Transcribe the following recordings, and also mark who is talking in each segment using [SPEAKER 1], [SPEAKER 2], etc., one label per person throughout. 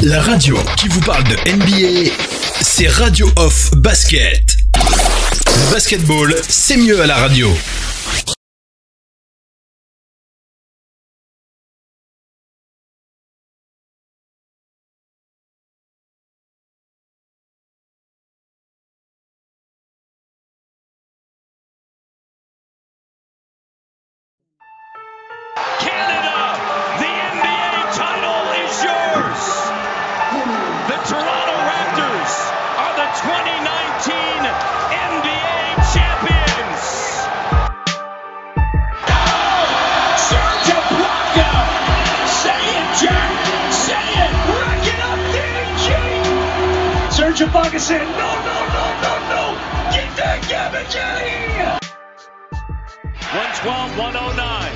[SPEAKER 1] La radio qui vous parle de NBA, c'est Radio Off Basket. Le basketball, c'est mieux à la radio.
[SPEAKER 2] Ibaka said, no, get that garbage out of here! 112-109.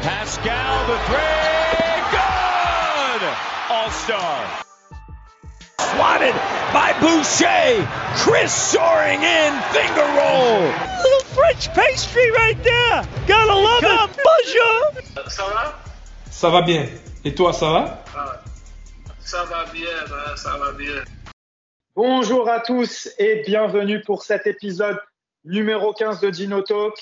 [SPEAKER 2] Pascal, the three, good! All-star. Swatted by Boucher. Chris soaring in, finger roll. Little French pastry right there. Gotta love it. Bonjour.
[SPEAKER 3] Ça va?
[SPEAKER 4] Ça va bien. Et toi, ça va?
[SPEAKER 3] Ça va bien, ça va bien.
[SPEAKER 5] Bonjour à tous et bienvenue pour cet épisode numéro 15 de Dino Talk.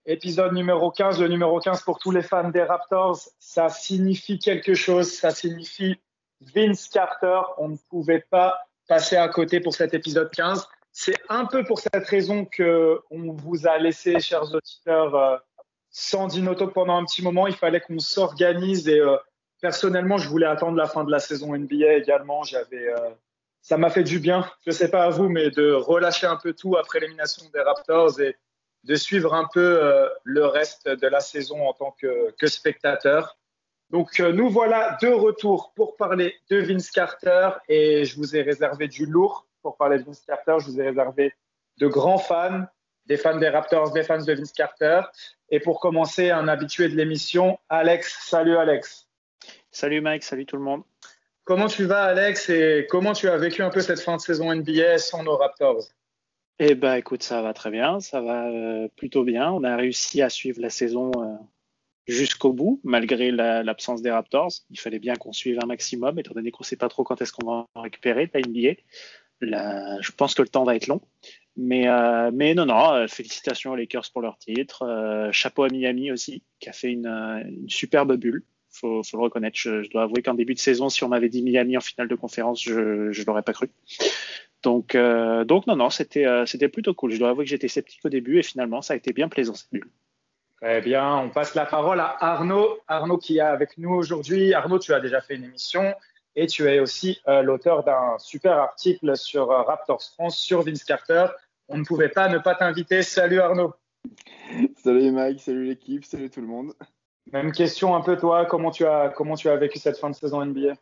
[SPEAKER 5] Épisode numéro 15, le numéro 15 pour tous les fans des Raptors. Ça signifie quelque chose, ça signifie Vince Carter. On ne pouvait pas passer à côté pour cet épisode 15. C'est un peu pour cette raison qu'on vous a laissé, chers auditeurs, sans Dino Talk pendant un petit moment. Il fallait qu'on s'organise et personnellement, je voulais attendre la fin de la saison NBA également. Ça m'a fait du bien, je ne sais pas à vous, mais de relâcher un peu tout après l'élimination des Raptors et de suivre un peu le reste de la saison en tant que spectateur. Donc, nous voilà de retour pour parler de Vince Carter et je vous ai réservé du lourd pour parler de Vince Carter. Je vous ai réservé de grands fans, des fans des Raptors, des fans de Vince Carter. Et pour commencer, un habitué de l'émission, Alex. Salut Alex.
[SPEAKER 6] Salut Mike, salut tout le monde.
[SPEAKER 5] Comment tu vas Alex et comment tu as vécu un peu cette fin de saison NBA sans nos Raptors?
[SPEAKER 6] Eh ben écoute, ça va très bien, ça va plutôt bien. On a réussi à suivre la saison jusqu'au bout, malgré l'absence des Raptors. Il fallait bien qu'on suive un maximum, étant donné qu'on ne sait pas trop quand est-ce qu'on va en récupérer la NBA. Je pense que le temps va être long. Mais non, félicitations aux Lakers pour leur titre. Chapeau à Miami aussi, qui a fait une superbe bulle. Faut le reconnaître. Je dois avouer qu'en début de saison, si on m'avait dit Miami en finale de conférence, je l'aurais pas cru. Donc non, c'était plutôt cool. Je dois avouer que j'étais sceptique au début et finalement, ça a été bien plaisant cette bulle.
[SPEAKER 5] Très bien. On passe la parole à Arnaud. Arnaud qui est avec nous aujourd'hui. Arnaud, tu as déjà fait une émission et tu es aussi l'auteur d'un super article sur Raptors France sur Vince Carter. On ne pouvait pas ne pas t'inviter. Salut Arnaud.
[SPEAKER 7] Salut Mike, salut l'équipe, salut tout le monde.
[SPEAKER 5] Même question un peu toi, comment tu as vécu cette fin de saison NBA?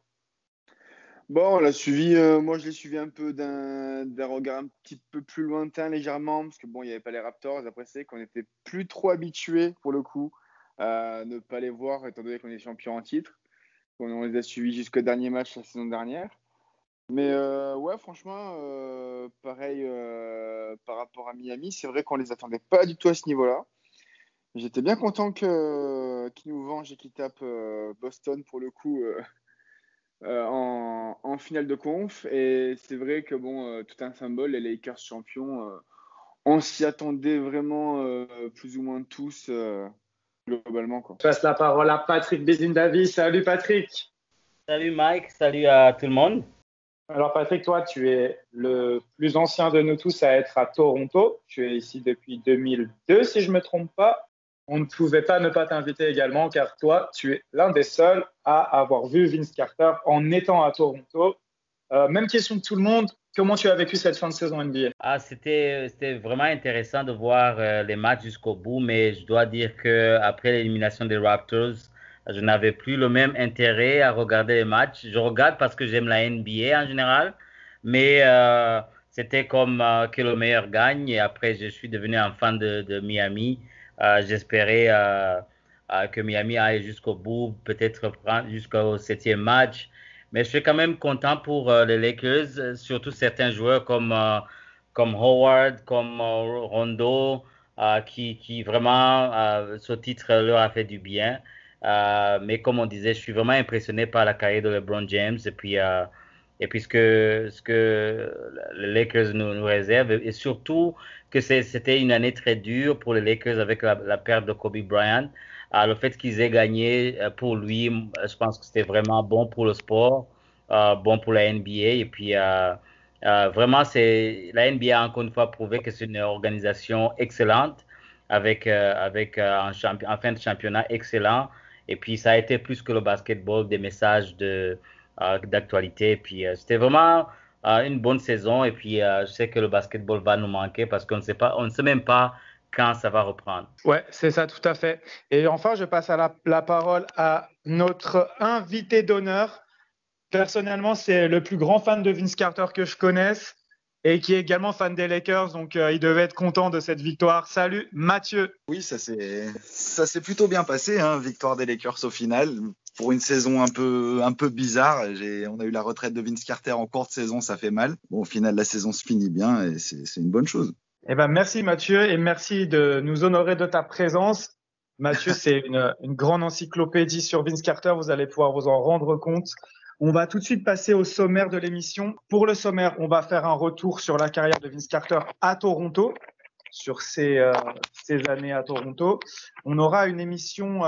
[SPEAKER 7] Bon, on l'a suivi, moi je l'ai suivi un peu d'un regard un petit peu plus lointain légèrement, parce que bon, il n'y avait pas les Raptors, après c'est qu'on était plus trop habitués pour le coup à ne pas les voir, étant donné qu'on est champion en titre. On les a suivis jusqu'au dernier match la saison dernière. Mais ouais, franchement, pareil par rapport à Miami, c'est vrai qu'on les attendait pas du tout à ce niveau-là. J'étais bien content qu'ils nous vengent et qu'ils tapent Boston pour le coup en finale de conf. Et c'est vrai que bon, tout un symbole, les Lakers champions, on s'y attendait vraiment plus ou moins tous globalement, quoi.
[SPEAKER 5] Je passe la parole à Patrick Bézindavi. Salut Patrick.
[SPEAKER 8] Salut Mike, salut à tout le monde.
[SPEAKER 5] Alors Patrick, toi, tu es le plus ancien de nous tous à être à Toronto. Tu es ici depuis 2002, si je ne me trompe pas. On ne pouvait pas ne pas t'inviter également, car toi, tu es l'un des seuls à avoir vu Vince Carter en étant à Toronto. Même question que tout le monde, comment tu as vécu cette fin de saison NBA?
[SPEAKER 8] C'était vraiment intéressant de voir les matchs jusqu'au bout, mais je dois dire qu'après l'élimination des Raptors, je n'avais plus le même intérêt à regarder les matchs. Je regarde parce que j'aime la NBA en général, mais c'était comme que le meilleur gagne. Et après, je suis devenu un fan de Miami. J'espérais que Miami aille jusqu'au bout, peut-être jusqu'au 7e match. Mais je suis quand même content pour les Lakers, surtout certains joueurs comme Howard, comme Rondo, qui vraiment, ce titre leur a fait du bien. Mais comme on disait, je suis vraiment impressionné par la carrière de LeBron James et puis ce que les Lakers nous réservent et surtout que c'était une année très dure pour les Lakers avec la perte de Kobe Bryant. Le fait qu'ils aient gagné pour lui, je pense que c'était vraiment bon pour le sport, bon pour la NBA et puis vraiment la NBA a encore une fois prouvé que c'est une organisation excellente avec un fin de championnat excellent. Et puis, ça a été plus que le basketball, des messages d'actualité. Et puis, c'était vraiment une bonne saison. Et puis, je sais que le basketball va nous manquer parce qu'on ne sait même pas quand ça va reprendre.
[SPEAKER 5] Ouais, c'est ça, tout à fait. Et enfin, je passe la parole à notre invité d'honneur. Personnellement, c'est le plus grand fan de Vince Carter que je connaisse et qui est également fan des Lakers. Donc, il devait être content de cette victoire. Salut, Mathieu.
[SPEAKER 9] Oui, ça s'est plutôt bien passé, hein, victoire des Lakers au final. Pour une saison un peu bizarre, on a eu la retraite de Vince Carter en courte saison, ça fait mal. Bon, au final, la saison se finit bien et c'est une bonne chose.
[SPEAKER 5] Eh ben, merci Mathieu et merci de nous honorer de ta présence. Mathieu, c'est une grande encyclopédie sur Vince Carter. Vous allez pouvoir vous en rendre compte. On va tout de suite passer au sommaire de l'émission. Pour le sommaire, on va faire un retour sur la carrière de Vince Carter à Toronto, sur ses années à Toronto. On aura une émission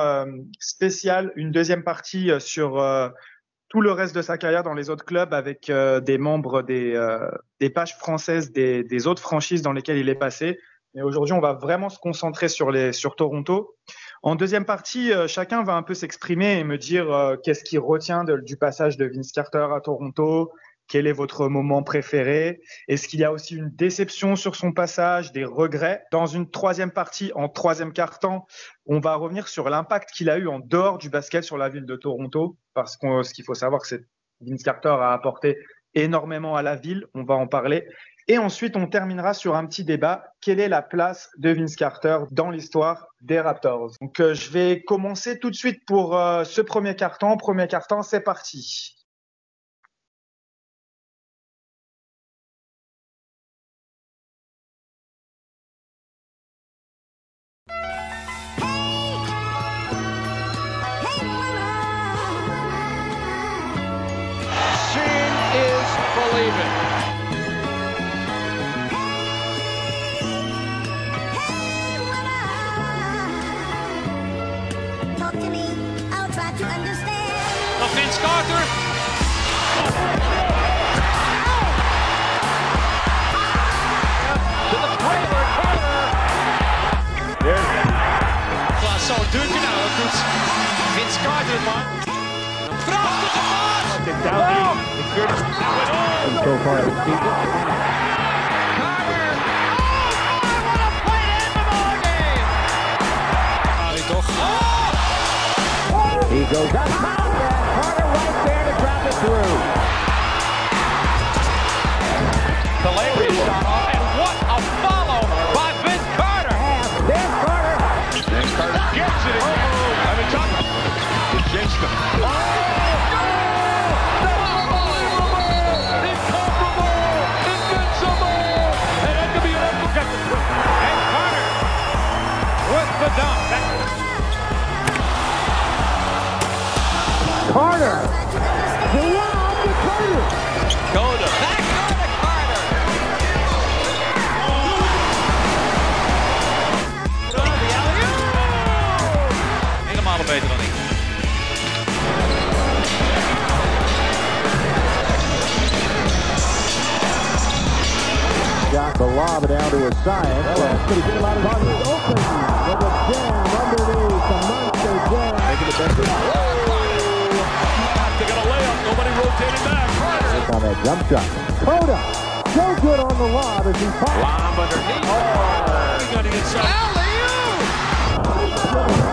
[SPEAKER 5] spéciale, une deuxième partie sur tout le reste de sa carrière dans les autres clubs avec des membres des pages françaises des autres franchises dans lesquelles il est passé. Mais aujourd'hui, on va vraiment se concentrer sur Toronto. En deuxième partie, chacun va un peu s'exprimer et me dire qu'est-ce qu'il retient du passage de Vince Carter à Toronto, quel est votre moment préféré, est-ce qu'il y a aussi une déception sur son passage, des regrets. Dans une troisième partie, en troisième quart-temps, on va revenir sur l'impact qu'il a eu en dehors du basket sur la ville de Toronto, parce que ce qu'il faut savoir, c'est que Vince Carter a apporté énormément à la ville, on va en parler. Et ensuite, on terminera sur un petit débat. Quelle est la place de Vince Carter dans l'histoire des Raptors? Donc, je vais commencer tout de suite pour ce premier quart-temps. Premier quart-temps, c'est parti.
[SPEAKER 2] Seeing is believing. Vince Carter. To the trailer, Carter. There's Klaasson Duken, nou dat doet Vince Carter man. Prachtige paas. Carter.
[SPEAKER 10] So far this season.
[SPEAKER 2] Carter. Oh, what a play to end the ball game. Carter toch.
[SPEAKER 10] He goes up. Carter right there to drop it through.
[SPEAKER 2] The Lakers shot off, and what a follow by Vince Carter.
[SPEAKER 10] There's Carter.
[SPEAKER 2] Vince Carter gets it again. I mean, talk about against him. Oh, incomparable, invincible, and that could be an uppercut. And Carter with the dunk.
[SPEAKER 10] Carter. The lob to Carter.
[SPEAKER 2] Coda. Back on to Carter. The alley-oop. Helemaal beter dan ik.
[SPEAKER 10] Got the lob down to his side. But he's getting a lot of on his open. With a jam underneath. A monster jam. Making the best of it.
[SPEAKER 2] They got a layup. Nobody rotated back. Carter.
[SPEAKER 10] On that jump shot. Coda. So good on the lob as he pops.
[SPEAKER 2] Lob underneath. Oh, he got to get some. Alley-oop.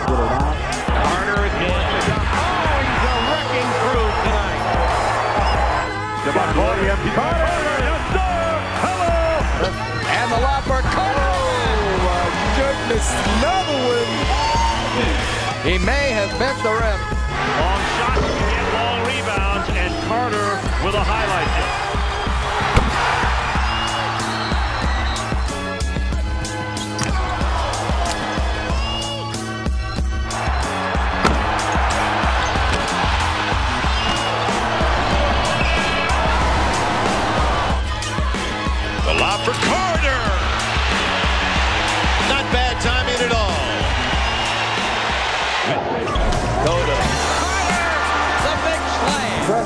[SPEAKER 10] Get it out.
[SPEAKER 2] Carter again. Oh, he's a wrecking crew tonight.
[SPEAKER 10] Carter.
[SPEAKER 2] Yes, sir. Hello. And the lob for Carter.
[SPEAKER 11] Oh, my goodness. Another one. He may have bent the rim.
[SPEAKER 2] Long shots and long rebounds, and Carter with a highlight hit.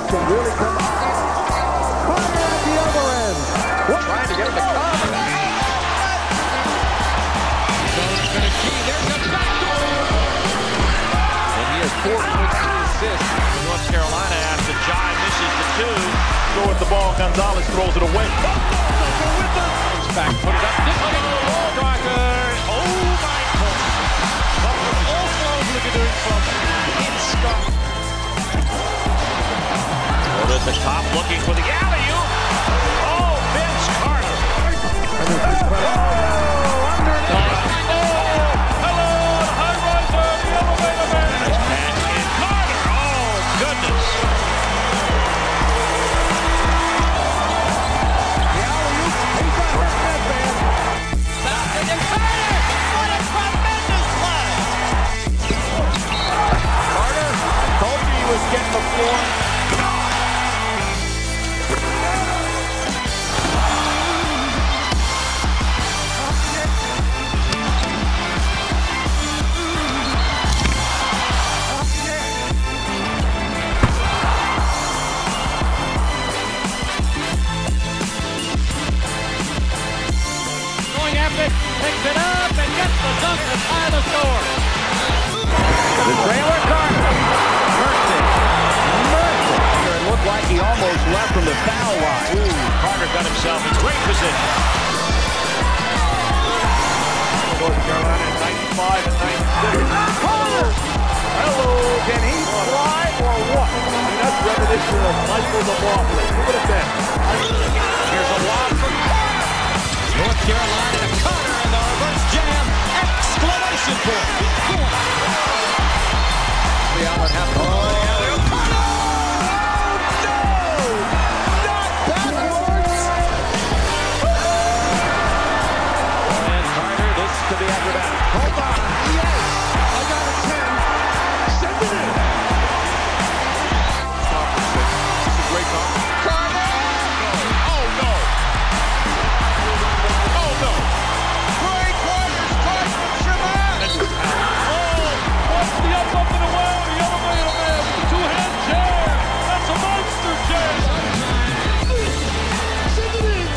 [SPEAKER 10] can really come out. Carter at the other end.
[SPEAKER 11] Trying to get him to cover. Jones going to key. There's a backdoor. And he has 4 points and assists. North Carolina after Jai misses the 2. Throw at the ball. Gonzalez throws it away. Comes back. Put it up. Looking at the wall. Driver. Oh my God. Also looking at it from inside. Over at the top looking for the alley-oop. Oh, Vince Carter. Getting the floor. Going after it, picks it up and gets the dunk to tie the score. The trailer Carter. Looked like he almost left from the foul line. Ooh, Carter got himself in great position. North Carolina at 95 and 96. Carter! Hello, can he fly or what? I mean, that's reminiscent of Michael DeMoffley. Who would have been? Here's a lob for Carter. North Carolina to Carter and the reverse jam. Exclamation point. The Allen half. Oh, yeah. To the acrobatic. Hold on. Yes. I got a 10. Send it in. This is a great call. Carter! Oh, no. Oh, no. Great Carter's trying to Shabazz. Oh, what's the up and away? The elevator man with the two-hand jam. That's a monster jam. Send it in.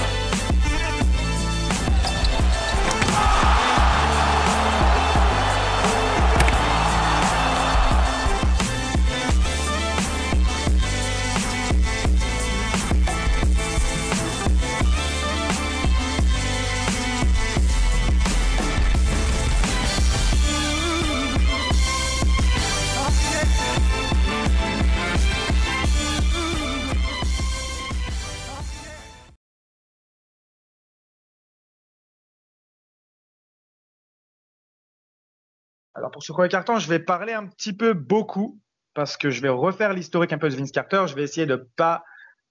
[SPEAKER 5] Alors pour ce premier carton, je vais parler un petit peu beaucoup parce que je vais refaire l'historique un peu de Vince Carter. Je vais essayer de pas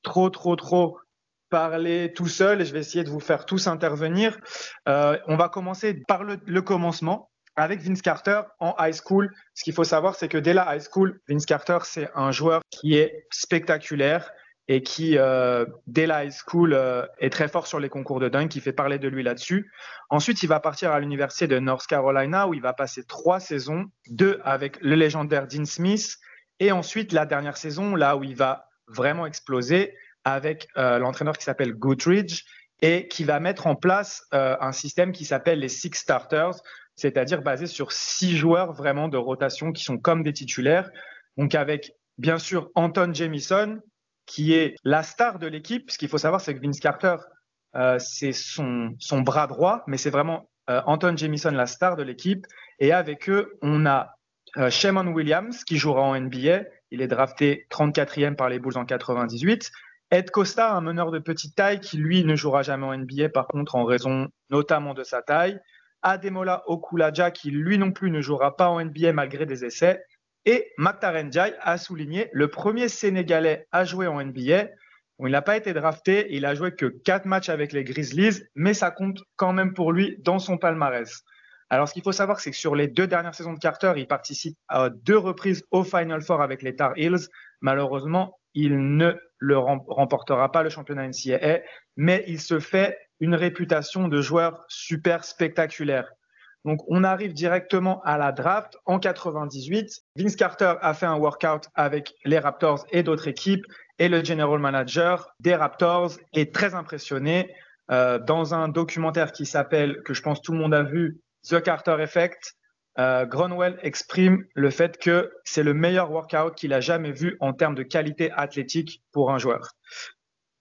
[SPEAKER 5] trop parler tout seul et je vais essayer de vous faire tous intervenir. On va commencer par le commencement avec Vince Carter en high school. Ce qu'il faut savoir, c'est que dès la high school, Vince Carter, c'est un joueur qui est spectaculaire et qui, dès la high school, est très fort sur les concours de dunk, qui fait parler de lui là-dessus. Ensuite, il va partir à l'université de North Carolina où il va passer 3 saisons, 2 avec le légendaire Dean Smith et ensuite la dernière saison, là où il va vraiment exploser avec l'entraîneur qui s'appelle Goodridge et qui va mettre en place un système qui s'appelle les Six Starters, c'est-à-dire basé sur 6 joueurs vraiment de rotation qui sont comme des titulaires. Donc avec, bien sûr, Anton Jamison, qui est la star de l'équipe. Ce qu'il faut savoir, c'est que Vince Carter, c'est son bras droit, mais c'est vraiment Anton Jamison, la star de l'équipe. Et avec eux, on a Shammond Williams, qui jouera en NBA. Il est drafté 34e par les Bulls en 98. Ed Costa, un meneur de petite taille, qui lui ne jouera jamais en NBA, par contre, en raison notamment de sa taille. Ademola Okulaja, qui lui non plus ne jouera pas en NBA malgré des essais. Et Mactaren Ndiaye a souligné le premier Sénégalais à jouer en NBA. Bon, il n'a pas été drafté, il a joué que 4 matchs avec les Grizzlies, mais ça compte quand même pour lui dans son palmarès. Alors, ce qu'il faut savoir, c'est que sur les 2 dernières saisons de Carter, il participe à 2 reprises au Final Four avec les Tar Heels. Malheureusement, il ne le remportera pas le championnat NCAA, mais il se fait une réputation de joueur super spectaculaire. Donc, on arrive directement à la draft en 98. Vince Carter a fait un workout avec les Raptors et d'autres équipes et le general manager des Raptors est très impressionné. Dans un documentaire qui s'appelle, que je pense tout le monde a vu, The Carter Effect, Grunwald exprime le fait que c'est le meilleur workout qu'il a jamais vu en termes de qualité athlétique pour un joueur.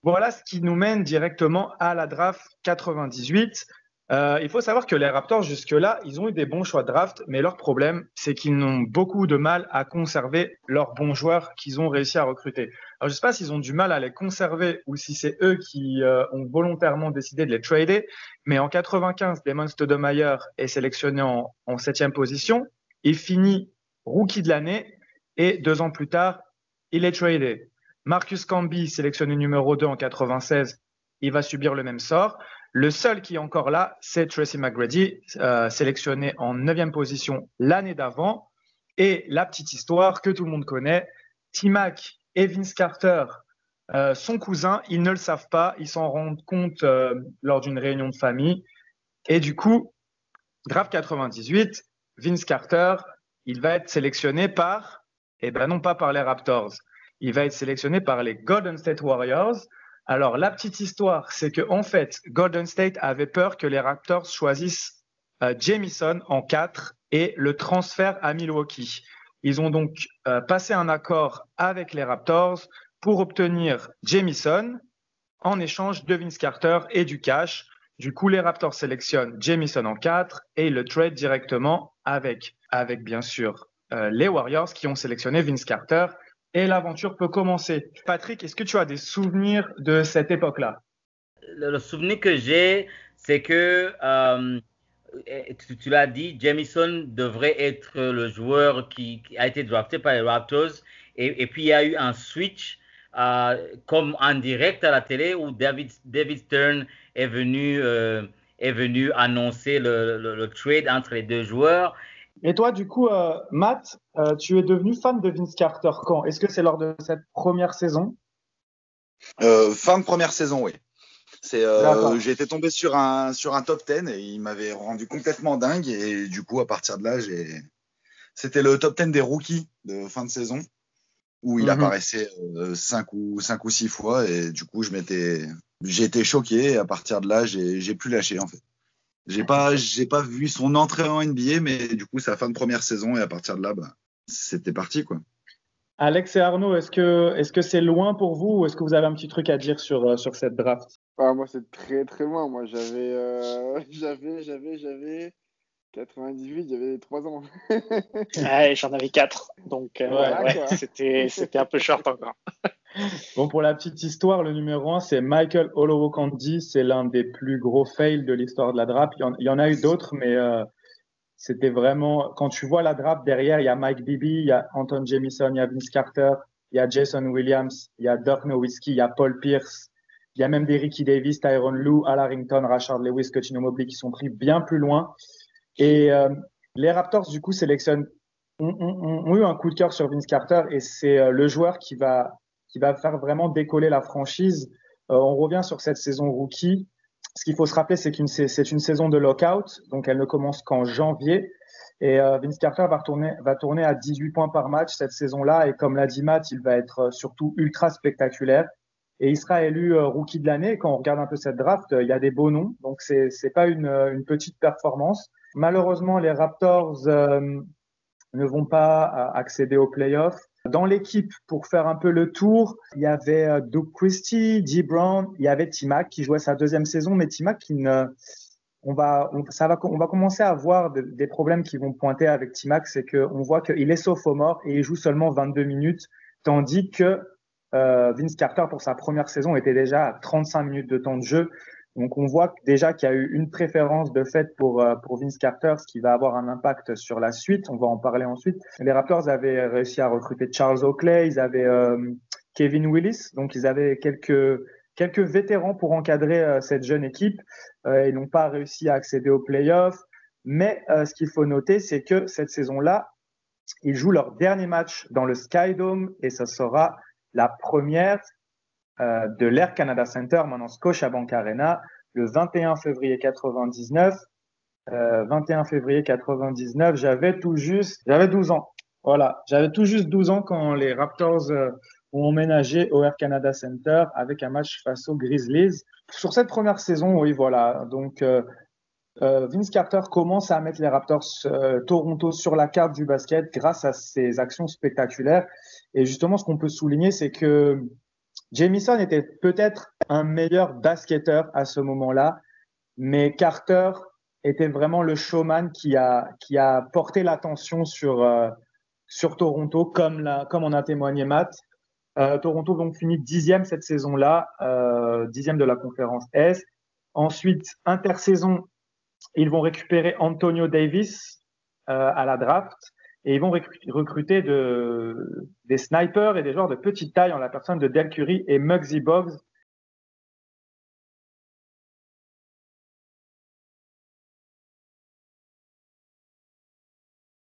[SPEAKER 5] Voilà ce qui nous mène directement à la draft 98. Il faut savoir que les Raptors, jusque-là, ils ont eu des bons choix de draft, mais leur problème, c'est qu'ils n'ont beaucoup de mal à conserver leurs bons joueurs qu'ils ont réussi à recruter. Alors, je ne sais pas s'ils ont du mal à les conserver ou si c'est eux qui ont volontairement décidé de les trader, mais en 95, Damon Stoudemire est sélectionné en 7e position. Il finit rookie de l'année et 2 ans plus tard, il est tradé. Marcus Camby, sélectionné numéro 2 en 96, il va subir le même sort. Le seul qui est encore là, c'est Tracy McGrady, sélectionné en 9e position l'année d'avant. Et la petite histoire que tout le monde connaît, T-Mac et Vince Carter, son cousin, ils ne le savent pas, ils s'en rendent compte lors d'une réunion de famille. Et du coup, draft 98, Vince Carter, il va être sélectionné par, non pas par les Raptors, il va être sélectionné par les Golden State Warriors. Alors, la petite histoire, c'est que en fait, Golden State avait peur que les Raptors choisissent Jamison en 4 et le transfert à Milwaukee. Ils ont donc passé un accord avec les Raptors pour obtenir Jamison en échange de Vince Carter et du cash. Du coup, les Raptors sélectionnent Jamison en 4 et ils le trade directement avec bien sûr les Warriors qui ont sélectionné Vince Carter. Et l'aventure peut commencer. Patrick, est-ce que tu as des souvenirs de cette époque-là?
[SPEAKER 8] Le souvenir que j'ai, c'est que, tu l'as dit, Jamison devrait être le joueur qui a été drafté par les Raptors. Et puis, il y a eu un switch, comme en direct à la télé, où David Stern est venu annoncer le trade entre les deux joueurs.
[SPEAKER 5] Et toi, du coup, Matt, tu es devenu fan de Vince Carter quand? Est-ce que c'est lors de cette première saison?
[SPEAKER 9] Fin de première saison, oui. J'ai été tombé sur un top 10 et il m'avait rendu complètement dingue. Et du coup, à partir de là, c'était le top 10 des rookies de fin de saison où il apparaissait 5 ou 6 fois. Et du coup, j'ai été choqué. Et à partir de là, j'ai plus lâché en fait. J'ai pas vu son entrée en NBA, mais du coup, c'est la fin de première saison et à partir de là, c'était parti, quoi.
[SPEAKER 5] Alex et Arnaud, est-ce que c'est loin pour vous ou est-ce que vous avez un petit truc à dire sur cette draft?
[SPEAKER 7] Moi, c'est très très loin. Moi, j'avais 98, j'avais 3 ans.
[SPEAKER 6] Ouais, j'en avais 4, donc c'était un peu short encore.
[SPEAKER 5] Bon, pour la petite histoire, le numéro 1, c'est Michael Olowokandi. C'est l'un des plus gros fails de l'histoire de la draft. Il y en a eu d'autres, mais c'était vraiment… Quand tu vois la draft, derrière, il y a Mike Bibby, il y a Anton Jamison, il y a Vince Carter, il y a Jason Williams, il y a Dirk Nowitzki, il y a Paul Pierce, il y a même des Ricky Davis, Tyronn Lue, Al Harrington, Rashard Lewis, Cuttino Mobley qui sont pris bien plus loin. Et les Raptors, du coup, ont eu un coup de cœur sur Vince Carter et c'est le joueur qui va faire vraiment décoller la franchise. On revient sur cette saison rookie. Ce qu'il faut se rappeler, c'est c'est une saison de lockout, donc elle ne commence qu'en janvier. Et Vince Carter va tourner à 18 points par match cette saison-là. Et comme l'a dit Matt, il va être surtout ultra spectaculaire. Et il sera élu rookie de l'année. Quand on regarde un peu cette draft, il y a des beaux noms. Donc c'est pas une petite performance. Malheureusement, les Raptors ne vont pas accéder aux playoffs. Dans l'équipe, pour faire un peu le tour, il y avait Doug Christie, Dee Brown, il y avait T-Mac qui jouait sa 2e saison, mais T-Mac on va commencer à avoir des problèmes qui vont pointer avec T-Mac, c'est qu'on voit qu'il est sophomore et il joue seulement 22 minutes, tandis que Vince Carter pour sa première saison était déjà à 35 minutes de temps de jeu. Donc on voit déjà qu'il y a eu une préférence de fait pour Vince Carter, ce qui va avoir un impact sur la suite. On va en parler ensuite. Les Raptors avaient réussi à recruter Charles Oakley, ils avaient Kevin Willis, donc ils avaient quelques vétérans pour encadrer cette jeune équipe. Ils n'ont pas réussi à accéder aux playoffs, mais ce qu'il faut noter, c'est que cette saison-là, ils jouent leur dernier match dans le Sky Dome et ça sera la première de l'Air Canada Center, maintenant Scotiabank Arena, le 21 février 99. 21 février 99, j'avais 12 ans. Voilà, j'avais tout juste 12 ans quand les Raptors ont emménagé au Air Canada Center avec un match face aux Grizzlies. Sur cette première saison, oui, voilà. Donc, Vince Carter commence à mettre les Raptors Toronto sur la carte du basket grâce à ses actions spectaculaires. Et justement, ce qu'on peut souligner, c'est que Jamison était peut-être un meilleur basketteur à ce moment-là, mais Carter était vraiment le showman qui a porté l'attention sur Toronto, comme en a témoigné Matt. Toronto donc finit 10e cette saison-là, 10e de la conférence Est. Ensuite, intersaison, ils vont récupérer Antonio Davis à la draft et ils vont recruter des snipers et des joueurs de petite taille en la personne de Del Curry et Muggsy Bogues.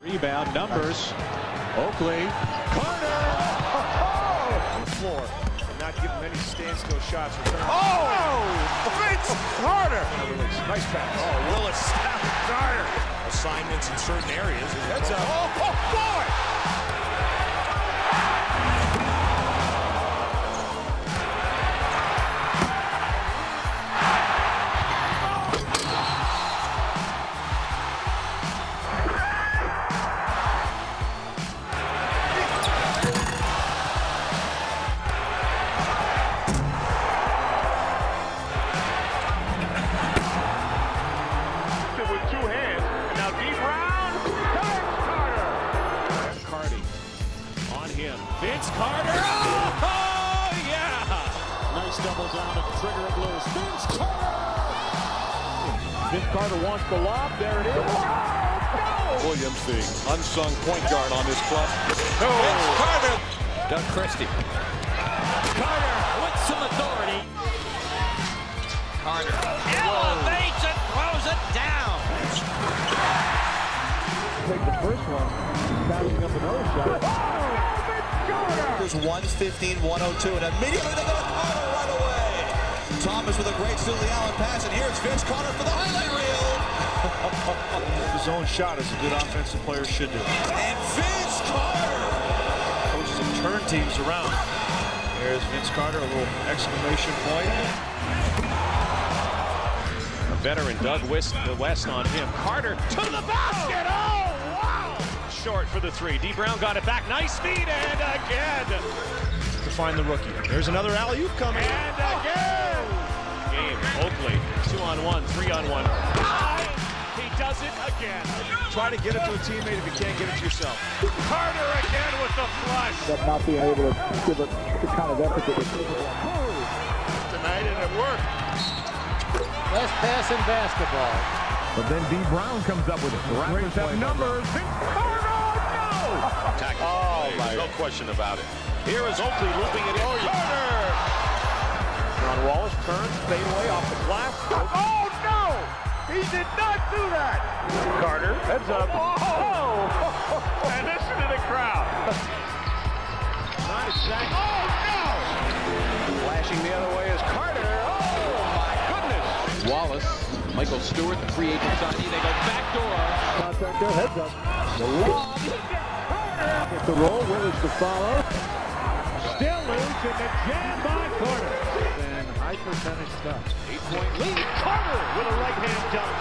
[SPEAKER 11] Rebound numbers. Oakley. Carter. On the floor. Not giving many standstill shots. Oh! Vince Carter. Nice pass. Oh, Willis. Carter. Assignments in certain areas. That's oh boy! Vince Carter! Oh, yeah! Nice double down to trigger it loose. Vince Carter! Vince Carter wants the lob. There it is. Oh, no! Williams, the unsung point guard on this club. No. Vince Carter! Doug Christie. Carter with some authority. Carter elevates and throws it down. Take the first one. Passing up another shot.
[SPEAKER 12] There's 1:15, 1:02, and immediately they go to Carter right away. Thomas with a great steal the Allen pass, and here's Vince Carter for the highlight reel.
[SPEAKER 11] His own shot as a good offensive player should do.
[SPEAKER 12] And Vince Carter!
[SPEAKER 11] Coaches have turned teams around. There's Vince Carter, a little exclamation point. A veteran, Doug West on him. Carter to the basket! Oh! Short for the three. D. Brown got it back. Nice feed, and again to find the rookie. There's another alley-oop coming. And again! Game, Oakley, 2-on-1, 3-on-1. He does it again. Try to get it to a teammate if you can't get it to yourself. Carter again with the flush.
[SPEAKER 10] That not being able to give it the kind of effort that it
[SPEAKER 11] tonight, and it worked.
[SPEAKER 13] Best pass in basketball.
[SPEAKER 10] But then D. Brown comes up with it. The Raptors have numbers.
[SPEAKER 11] Oh, no question about it. Here is Oakley looping it in. Oh, Carter! Ron Wallace turns, fade away off the glass. Oh, no! He did not do that! Carter, heads up. Oh! And listen to the crowd. Nice sack. Oh, no! Flashing the other way is Carter. Oh, my goodness!
[SPEAKER 13] Wallace, Michael Stewart, the free agent signee. They go backdoor.
[SPEAKER 10] Contact there, heads up. The lob. It's the roll, Willis to follow.
[SPEAKER 11] Still loose, and the jam by Carter.
[SPEAKER 10] And high percentage stuff.
[SPEAKER 11] 8-point lead. Carter with a right-hand dunk.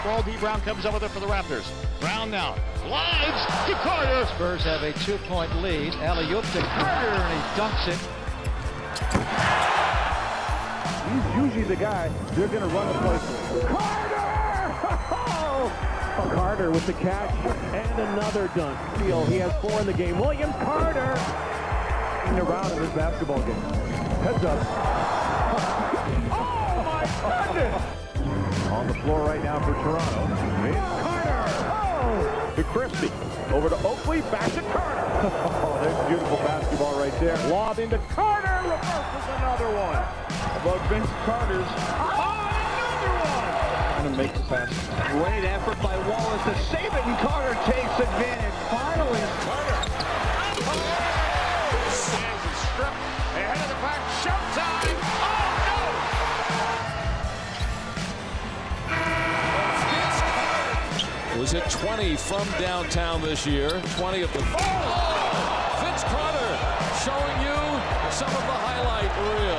[SPEAKER 11] Ball D. Brown comes up with it for the Raptors. Brown now slides to Carter.
[SPEAKER 13] Spurs have a 2-point lead. Alley-oop to Carter, and he dunks it.
[SPEAKER 10] He's usually the guy they're going to run the play for. Carter! Carter with the catch and another dunk. He has 4 in the game. Williams Carter around in this basketball game. Heads up. Oh my goodness! On the floor right now for Toronto. It's Carter. Oh! To Christie. Over to Oakley. Back to Carter. Oh, there's beautiful basketball right there. Lob into Carter. Reverses another one. About Vince Carter's. To make the pass.
[SPEAKER 12] Great effort by Wallace to save it, and Carter takes advantage. Finally,
[SPEAKER 11] Carter. Stands and stripped. Ahead of the back. Showtime. Oh, no.
[SPEAKER 14] Was it 20 from downtown this year? 20 of them. Oh! Vince Carter
[SPEAKER 10] showing you some of the highlight reel.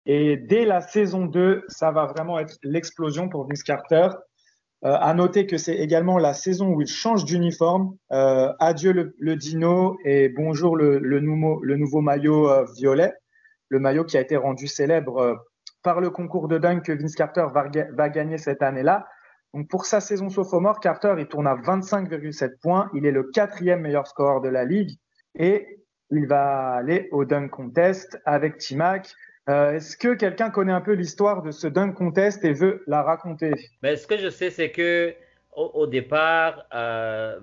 [SPEAKER 5] Et dès la saison 2, ça va vraiment être l'explosion pour Vince Carter. À noter que c'est également la saison où il change d'uniforme. Adieu le dino et bonjour le nouveau maillot violet, le maillot qui a été rendu célèbre par le concours de dunk que Vince Carter va gagner cette année-là. Donc pour sa saison sophomore, Carter il tourne à 25,7 points. Il est le 4e meilleur scoreur de la ligue et il va aller au dunk contest avec T-Mac. Est-ce que quelqu'un connaît un peu l'histoire de ce dunk contest et veut la raconter?
[SPEAKER 8] Mais ce que je sais, c'est que au départ,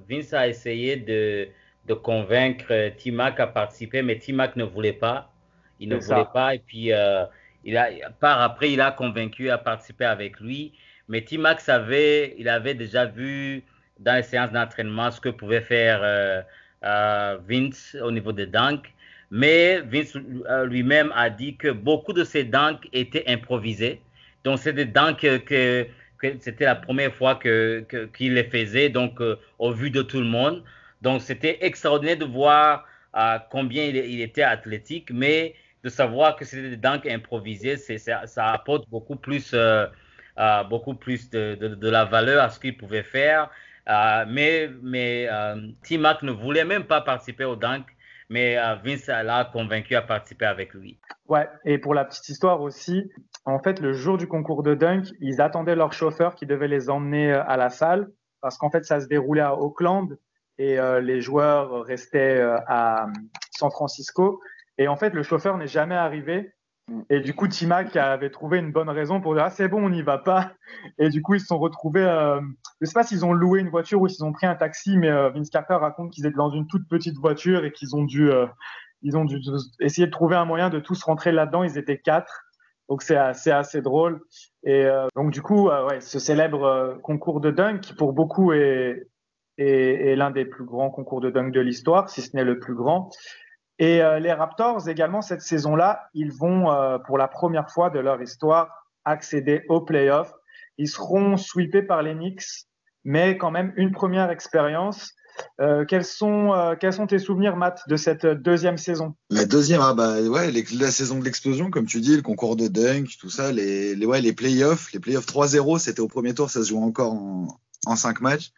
[SPEAKER 8] Vince a essayé de convaincre T-Mac à participer, mais T-Mac ne voulait pas. Il ne voulait pas. Et puis, par après, il a convaincu à participer avec lui. Mais T-Mac il avait déjà vu dans les séances d'entraînement ce que pouvait faire Vince au niveau des dunks. Mais Vince lui-même a dit que beaucoup de ces dunks étaient improvisés. Donc, c'est des dunks que c'était la première fois qu'il les faisait, donc au vu de tout le monde. Donc, c'était extraordinaire de voir combien il était athlétique, mais de savoir que c'était des dunks improvisés, ça apporte beaucoup plus de la valeur à ce qu'il pouvait faire. Mais T-Mac ne voulait même pas participer au dunk. Mais Vince l'a convaincu à participer avec lui.
[SPEAKER 5] Ouais, et pour la petite histoire aussi, en fait, le jour du concours de dunk, ils attendaient leur chauffeur qui devait les emmener à la salle parce qu'en fait, ça se déroulait à Oakland et les joueurs restaient à San Francisco. Et en fait, le chauffeur n'est jamais arrivé. Et du coup, T-Mac avait trouvé une bonne raison pour dire « Ah, c'est bon, on n'y va pas ». Et du coup, ils se sont retrouvés… je ne sais pas s'ils ont loué une voiture ou s'ils ont pris un taxi, mais Vince Carter raconte qu'ils étaient dans une toute petite voiture et qu'ils ont dû essayer de trouver un moyen de tous rentrer là-dedans. Ils étaient 4, donc c'est assez drôle. Et donc du coup, ce célèbre concours de dunk, qui pour beaucoup est l'un des plus grands concours de dunk de l'histoire, si ce n'est le plus grand. Et les Raptors, également, cette saison-là, ils vont, pour la première fois de leur histoire, accéder aux playoffs. Ils seront sweepés par les Knicks, mais quand même une première expérience. Quels sont tes souvenirs, Matt, de cette deuxième saison?
[SPEAKER 9] La deuxième, la saison de l'explosion, comme tu dis, le concours de dunk, tout ça, les playoffs. Les playoffs 3-0, c'était au premier tour, ça se joue encore en 5 matchs.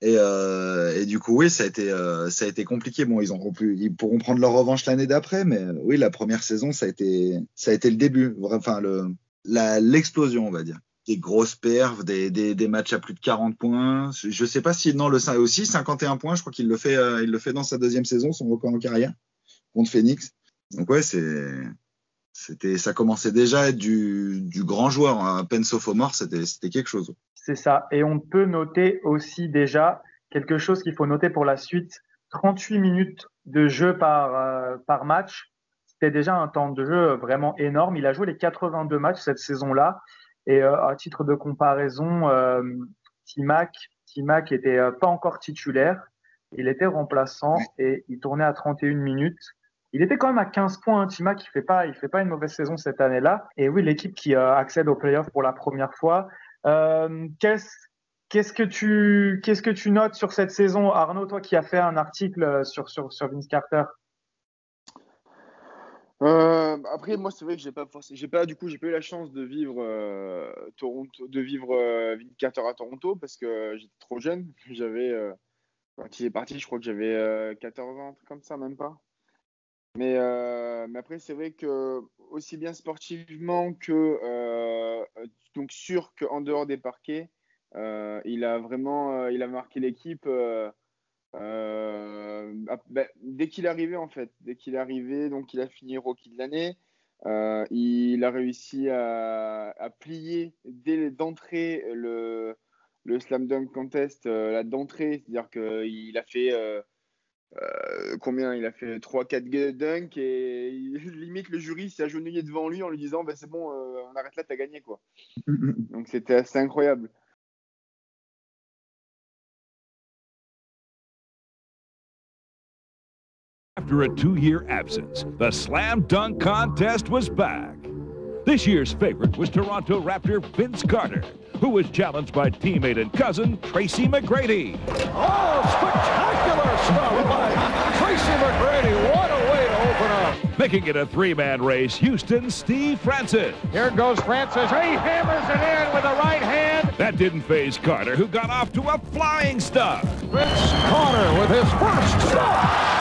[SPEAKER 9] Et du coup, oui, ça a été compliqué. Bon, ils pourront prendre leur revanche l'année d'après, mais oui, la première saison, ça a été le début, enfin l'explosion, on va dire. Des grosses perfs, des matchs à plus de 40 points. Je sais pas si aussi 51 points. Je crois qu'il le fait dans sa deuxième saison, son record en carrière contre Phoenix. Donc ouais, ça commençait déjà à être du grand joueur. À peine sophomore, c'était quelque chose.
[SPEAKER 5] C'est ça. Et on peut noter aussi déjà quelque chose qu'il faut noter pour la suite. 38 minutes de jeu par match. C'était déjà un temps de jeu vraiment énorme. Il a joué les 82 matchs cette saison-là. Et à titre de comparaison, T-Mac était pas encore titulaire. Il était remplaçant et il tournait à 31 minutes. Il était quand même à 15 points. Hein. T-Mac, il fait pas une mauvaise saison cette année-là. Et oui, l'équipe qui accède aux playoffs pour la première fois. Qu'est-ce que tu notes sur cette saison, Arnaud, toi qui as fait un article sur Vince Carter?
[SPEAKER 7] Après, moi, c'est vrai que j'ai pas eu la chance de vivre Vince Carter à Toronto parce que j'étais trop jeune. Quand il est parti, je crois que j'avais 14 ans, un truc comme ça, même pas. Mais après, c'est vrai que aussi bien sportivement que donc sûr qu'en dehors des parquets, il a marqué l'équipe. Dès qu'il est arrivé, en fait, donc il a fini rookie de l'année. Il a réussi à plier d'entrée le slam dunk contest là d'entrée, c'est-à-dire qu'il a fait Combien il a fait 3-4 dunks et limite le jury s'est agenouillé devant lui en lui disant c'est bon, on arrête là, t'as gagné quoi. Donc c'était assez incroyable.
[SPEAKER 10] After a 2-year absence, the Slam Dunk Contest was back. This year's favorite was Toronto Raptor Vince Carter, who was challenged by teammate and cousin Tracy McGrady.
[SPEAKER 13] Oh, spectacular stuff by Tracy McGrady. What a way to open up.
[SPEAKER 10] Making it a 3-man race, Houston's Steve Francis.
[SPEAKER 13] Here goes Francis. He hammers it in with the right hand.
[SPEAKER 10] That didn't faze Carter, who got off to a flying start.
[SPEAKER 13] Vince Carter with his first stop.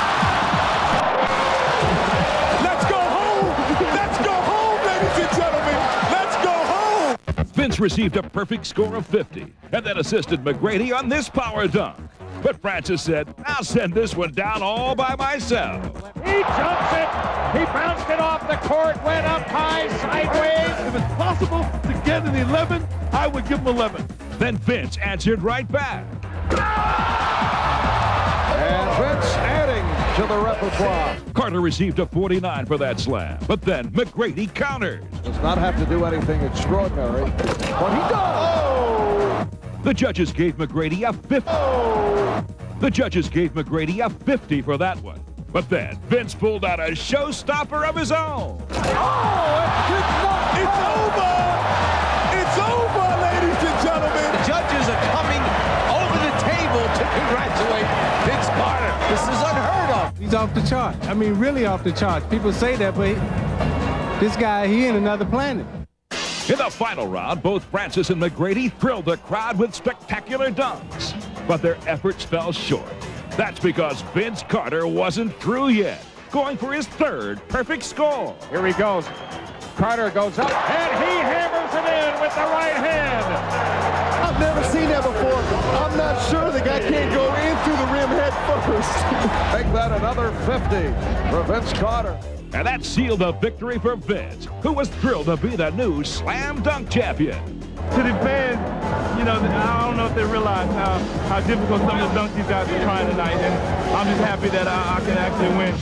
[SPEAKER 10] Vince received a perfect score of 50 and then assisted McGrady on this power dunk. But Francis said, I'll send this one down all by myself.
[SPEAKER 13] He jumps it. He bounced it off the court, went up high, sideways.
[SPEAKER 10] If it's possible to get an 11, I would give him 11. Then Vince answered right back.
[SPEAKER 13] And Vince adding to the repertoire.
[SPEAKER 10] Carter received a 49 for that slam, but then McGrady countered.
[SPEAKER 13] Does not have to do anything extraordinary, but he does. Oh!
[SPEAKER 10] The judges gave McGrady a 50.
[SPEAKER 13] Oh!
[SPEAKER 10] The judges gave McGrady a 50 for that one. But then Vince pulled out a showstopper of his own.
[SPEAKER 13] It's over!
[SPEAKER 14] It's over, ladies and gentlemen!
[SPEAKER 12] The judges are coming over the table to congratulate Vince Carter. This is unheard of.
[SPEAKER 15] He's off the chart. I mean, really off the chart. People say that, but this guy, he in another planet.
[SPEAKER 10] In the final round, both Francis and McGrady thrilled the crowd with spectacular dunks. But their efforts fell short. That's because Vince Carter wasn't through yet, going for his third perfect score.
[SPEAKER 13] Here he goes. Carter goes up, and he hammers it in with the right hand.
[SPEAKER 14] I've never seen that before. I'm not sure the guy can't go into the rim head first.
[SPEAKER 13] Make that another 50 for Vince Carter.
[SPEAKER 10] And that sealed a victory for Vince, who was thrilled to be the new Slam Dunk champion.
[SPEAKER 4] To the fans, you know, I don't know if they realize how difficult some of the dunks these guys are trying tonight, and I'm just happy that I can actually win.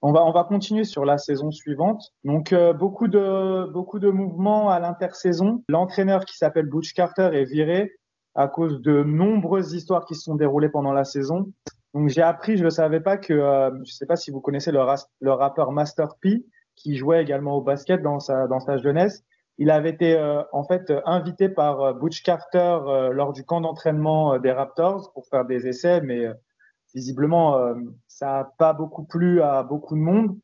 [SPEAKER 5] On va continuer sur la saison suivante. Donc, beaucoup de mouvements à l'intersaison. L'entraîneur qui s'appelle Butch Carter est viré à cause de nombreuses histoires qui se sont déroulées pendant la saison. Donc, j'ai appris, je ne savais pas que, je ne sais pas si vous connaissez le rappeur Master P, qui jouait également au basket dans sa jeunesse. Il avait été en fait invité par Butch Carter lors du camp d'entraînement des Raptors pour faire des essais, mais visiblement, ça n'a pas beaucoup plu à beaucoup de monde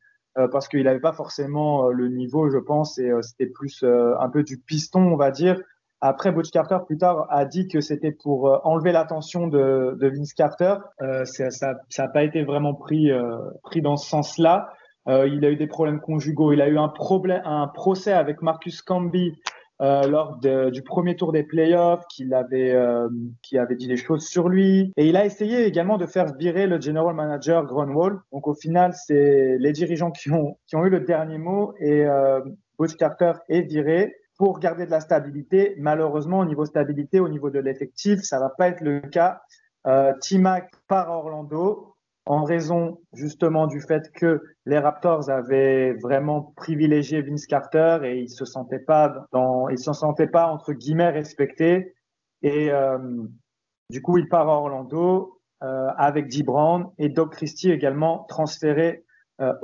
[SPEAKER 5] parce qu'il n'avait pas forcément le niveau, je pense, et c'était plus un peu du piston, on va dire. Après, Butch Carter, plus tard, a dit que c'était pour enlever l'attention de Vince Carter. Ça n'a pas été vraiment pris dans ce sens-là. Il a eu des problèmes conjugaux. Il a eu un procès avec Marcus Camby lors du premier tour des playoffs, qui avait dit des choses sur lui. Et il a essayé également de faire virer le general manager Grunwald. Donc au final, c'est les dirigeants qui ont eu le dernier mot, et Butch Carter est viré pour garder de la stabilité. Malheureusement, au niveau stabilité, au niveau de l'effectif, ça va pas être le cas. T-Mac part à Orlando en raison justement du fait que les Raptors avaient vraiment privilégié Vince Carter et ils se sentaient pas entre guillemets respectés. Et du coup, il part à Orlando avec Dee Brown et Doug Christie également transféré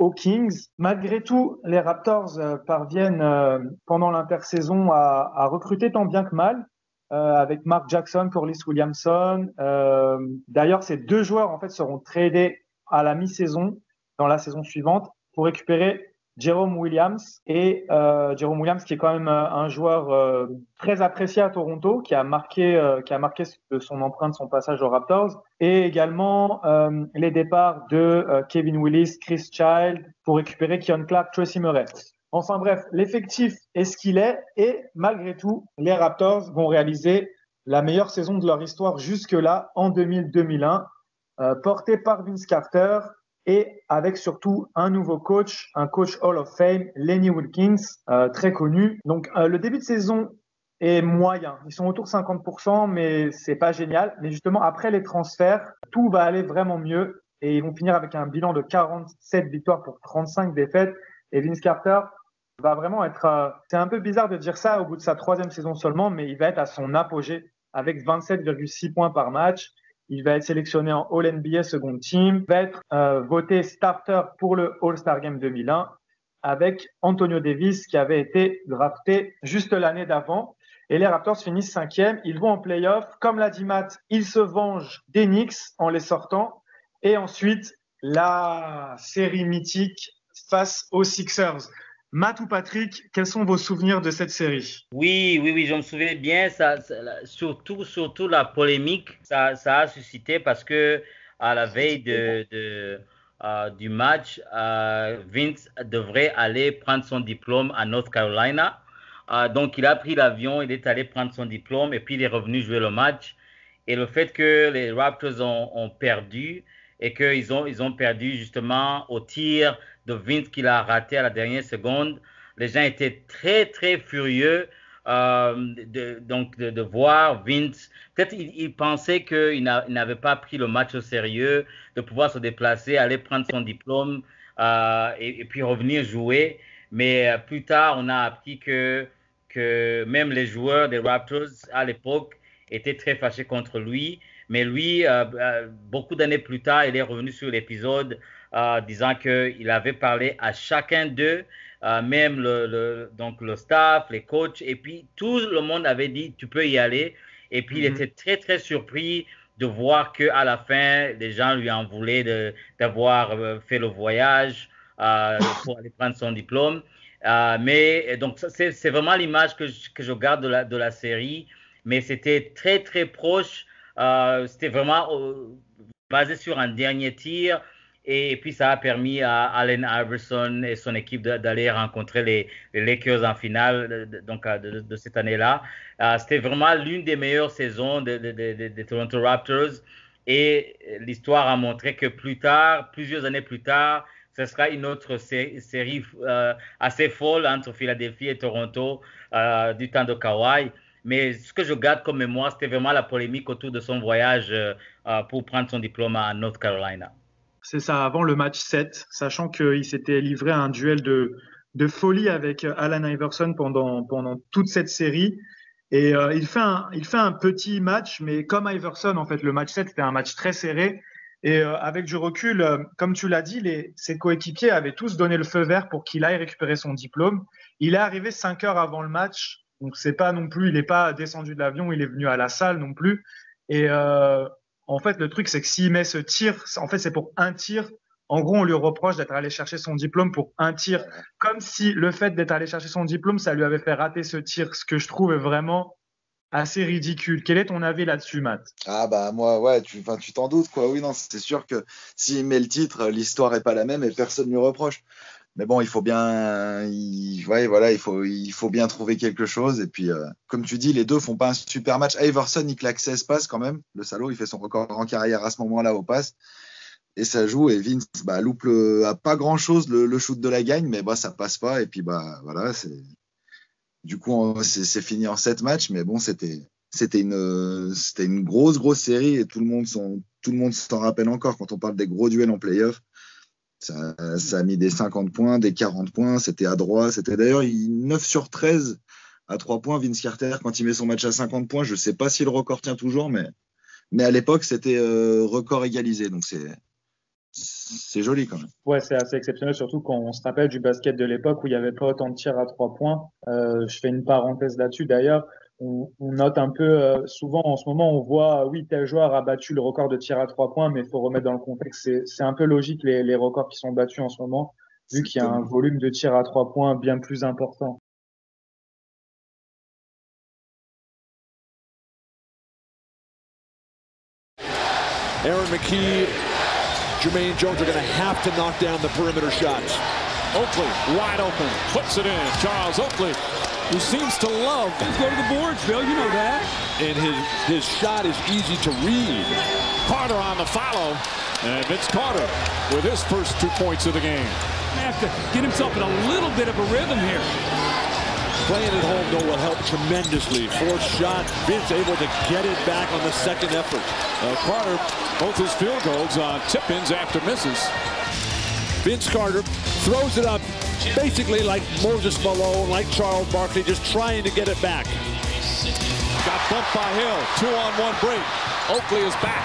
[SPEAKER 5] aux Kings. Malgré tout, les Raptors parviennent pendant l'intersaison à recruter tant bien que mal, avec Mark Jackson, Corliss Williamson. D'ailleurs, ces deux joueurs en fait seront tradés à la mi-saison dans la saison suivante pour récupérer Jerome Williams, et Jerome Williams qui est quand même un joueur très apprécié à Toronto, qui a marqué de son empreinte son passage aux Raptors, et également les départs de Kevin Willis, Chris Child pour récupérer Keon Clark, Tracy Murray. Enfin bref, l'effectif est ce qu'il est, et malgré tout, les Raptors vont réaliser la meilleure saison de leur histoire jusque-là en 2000-2001, portée par Vince Carter et avec surtout un nouveau coach, un coach Hall of Fame, Lenny Wilkins, très connu. Donc le début de saison est moyen. Ils sont autour de 50%, mais c'est pas génial. Mais justement, après les transferts, tout va aller vraiment mieux et ils vont finir avec un bilan de 47 victoires pour 35 défaites. Et Vince Carter va vraiment être... c'est un peu bizarre de dire ça au bout de sa 3e saison seulement, mais il va être à son apogée avec 27,6 points par match. Il va être sélectionné en All-NBA Second Team. Il va être voté starter pour le All-Star Game 2001 avec Antonio Davis qui avait été drafté juste l'année d'avant. Et les Raptors finissent 5e. Ils vont en play-off. Comme l'a dit Matt, ils se vengent des Knicks en les sortant. Et ensuite, la série mythique face aux Sixers. Matt ou Patrick, quels sont vos souvenirs de cette série?
[SPEAKER 8] Oui, je me souviens bien. Surtout la polémique, ça a suscité parce que à la veille du match, Vince devrait aller prendre son diplôme à North Carolina. Donc, il a pris l'avion, il est allé prendre son diplôme et puis il est revenu jouer le match. Et le fait que les Raptors ont perdu et qu'ils ont perdu justement au tir de Vince qu'il a raté à la dernière seconde, les gens étaient très, très furieux de voir Vince. Peut-être ils pensaient qu'il n'avait pas pris le match au sérieux, de pouvoir se déplacer, aller prendre son diplôme et puis revenir jouer. Mais plus tard, on a appris que même les joueurs des Raptors à l'époque étaient très fâchés contre lui. Mais lui, beaucoup d'années plus tard, il est revenu sur l'épisode disant qu'il avait parlé à chacun d'eux, même donc le staff, les coachs, et puis tout le monde avait dit tu peux y aller. Et puis il était très très surpris de voir qu'à la fin, les gens lui en voulaient d'avoir fait le voyage pour aller prendre son diplôme. Mais donc c'est vraiment l'image que je garde de la série, mais c'était très très proche. C'était vraiment basé sur un dernier tir et puis ça a permis à Allen Iverson et son équipe d'aller rencontrer les Lakers en finale de cette année-là. C'était vraiment l'une des meilleures saisons des Toronto Raptors et l'histoire a montré que plus tard, plusieurs années plus tard, ce sera une autre série assez folle entre Philadelphie et Toronto du temps de Kawhi. Mais ce que je garde comme mémoire, c'était vraiment la polémique autour de son voyage pour prendre son diplôme à North Carolina.
[SPEAKER 5] C'est ça, avant le match 7, sachant qu'il s'était livré à un duel de folie avec Allen Iverson pendant toute cette série. Et il fait un petit match, mais comme Iverson, en fait, le match 7, c'était un match très serré. Et avec du recul, comme tu l'as dit, ses coéquipiers avaient tous donné le feu vert pour qu'il aille récupérer son diplôme. Il est arrivé 5 heures avant le match. Donc, c'est pas non plus, il n'est pas descendu de l'avion, il est venu à la salle non plus. Et en fait, le truc, c'est que s'il met ce tir, en fait, c'est pour un tir. En gros, on lui reproche d'être allé chercher son diplôme pour un tir. Comme si le fait d'être allé chercher son diplôme, ça lui avait fait rater ce tir. Ce que je trouve est vraiment assez ridicule. Quel est ton avis là-dessus, Matt?
[SPEAKER 9] Ah bah moi, ouais, tu t'en doutes, quoi. Oui, non, c'est sûr que s'il met le titre, l'histoire est pas la même et personne lui reproche. Mais bon, il faut bien trouver quelque chose. Et puis, comme tu dis, les deux font pas un super match. Iverson, il claque 16 passes quand même. Le salaud, il fait son record en carrière à ce moment-là aux passes. Et ça joue. Et Vince, loupe à pas grand-chose le shoot de la gagne, mais ça passe pas. Et puis, voilà, du coup, c'est fini en 7 matchs. Mais bon, c'était une grosse série et tout le monde s'en rappelle encore quand on parle des gros duels en play-off. Ça a mis des 50 points, des 40 points, c'était à droit. C'était d'ailleurs 9 sur 13 à 3 points, Vince Carter, quand il met son match à 50 points. Je ne sais pas si le record tient toujours, mais à l'époque, c'était record égalisé. Donc, c'est joli quand même.
[SPEAKER 5] Ouais, c'est assez exceptionnel, surtout quand on se rappelle du basket de l'époque où il n'y avait pas autant de tirs à 3 points. Je fais une parenthèse là-dessus. D'ailleurs, on note un peu, souvent en ce moment, on voit, oui, tel joueur a battu le record de tirs à 3 points, mais il faut remettre dans le contexte. C'est un peu logique les records qui sont battus en ce moment, vu qu'il y a un volume de tirs à 3 points bien plus important.
[SPEAKER 10] Aaron McKee, Jermaine Jones are going to have to knock down the perimeter shots. Oakley, wide open, puts it in. Charles Oakley, who seems to love.
[SPEAKER 15] Let's go to the boards, Bill. You know that.
[SPEAKER 10] And his shot is easy to read.
[SPEAKER 11] Carter on the follow.
[SPEAKER 10] And Vince Carter with his first 2 points of the game.
[SPEAKER 16] Have to get himself in a little bit of a rhythm here.
[SPEAKER 17] Playing at home, though, will help tremendously. Fourth shot, Vince able to get it back on the second effort.
[SPEAKER 10] Carter, both his field goals on tip-ins after misses.
[SPEAKER 17] Vince Carter throws it up basically like Moses Malone, like Charles Barkley, just trying to get it back.
[SPEAKER 10] Got bumped by Hill. 2-on-1 break. Oakley is back.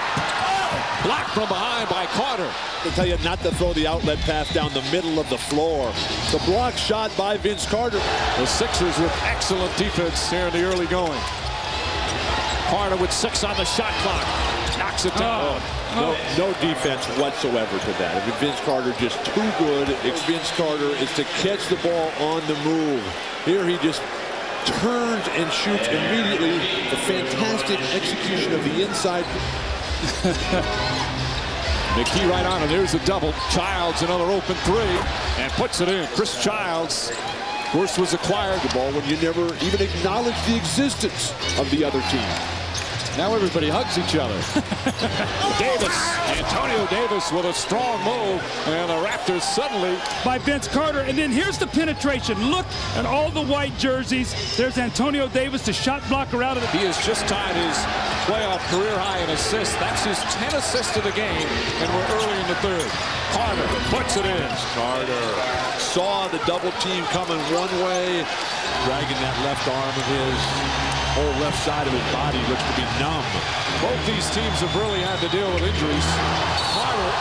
[SPEAKER 10] Blocked from behind by Carter.
[SPEAKER 17] They tell you not to throw the outlet pass down the middle of the floor. The block shot by Vince Carter.
[SPEAKER 10] The Sixers with excellent defense here in the early going. Carter with 6 on the shot clock. Knocks it down.
[SPEAKER 17] No defense whatsoever to that. I mean, Vince Carter just too good. Vince Carter is to catch the ball on the move. Here he just turns and shoots immediately. The fantastic execution of the inside.
[SPEAKER 10] McKee right on him. There's a double. Childs another open 3 and puts it in. Chris Childs, of course, was acquired the ball when you never even acknowledge the existence of the other team. Now everybody hugs each other. Davis, Antonio Davis with a strong move, and the Raptors suddenly
[SPEAKER 16] by Vince Carter. And then here's the penetration. Look at all the white jerseys. There's Antonio Davis, the shot blocker out of the.
[SPEAKER 10] He has just tied his playoff career high in assists. That's his 10 assists of the game, and we're early in the third. Carter puts it in.
[SPEAKER 17] Carter saw the double team coming one way, dragging that left arm of his. Whole left side of his body looks to be numb.
[SPEAKER 10] Both these teams have really had to deal with injuries. Carter.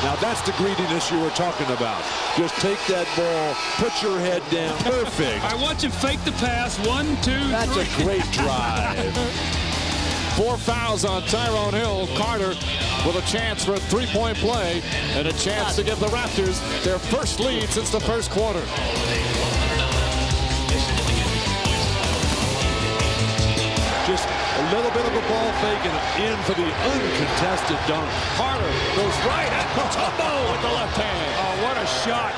[SPEAKER 17] Now that's the greediness you were talking about. Just take that ball, put your head down. Perfect.
[SPEAKER 16] I watch him fake the pass. 1, 2, 3.
[SPEAKER 17] That's a great drive.
[SPEAKER 10] 4 fouls on Tyrone Hill. Carter with a chance for a 3-point play and a chance to give the Raptors their first lead since the first quarter.
[SPEAKER 17] Just a little bit of a ball fake and in for the uncontested dunk.
[SPEAKER 10] Carter goes right at Mutombo with the left hand.
[SPEAKER 16] Oh, what a shot.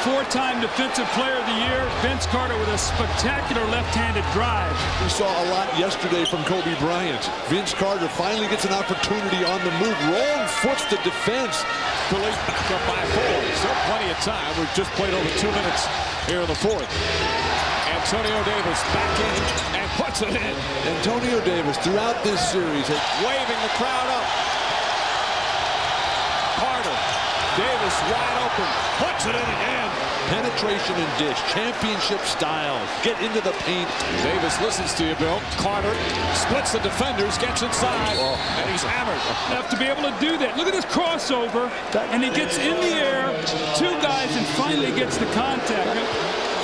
[SPEAKER 16] 4-time Defensive Player of the Year. Vince Carter with a spectacular left-handed drive.
[SPEAKER 17] We saw a lot yesterday from Kobe Bryant. Vince Carter finally gets an opportunity on the move. Wrong foots the defense.
[SPEAKER 10] Phillies back up by 4. Still plenty of time. We've just played over 2 minutes here in the fourth. Antonio Davis back in and puts it in.
[SPEAKER 17] Antonio Davis throughout this series
[SPEAKER 10] waving the crowd up. Carter, Davis wide open, puts it in again.
[SPEAKER 17] Penetration and dish, championship style. Get into the paint.
[SPEAKER 10] Davis listens to you, Bill. Carter splits the defenders, gets inside, and he's hammered.
[SPEAKER 16] Enough to be able to do that. Look at this crossover, and he gets in the air, 2 guys, and finally gets the contact.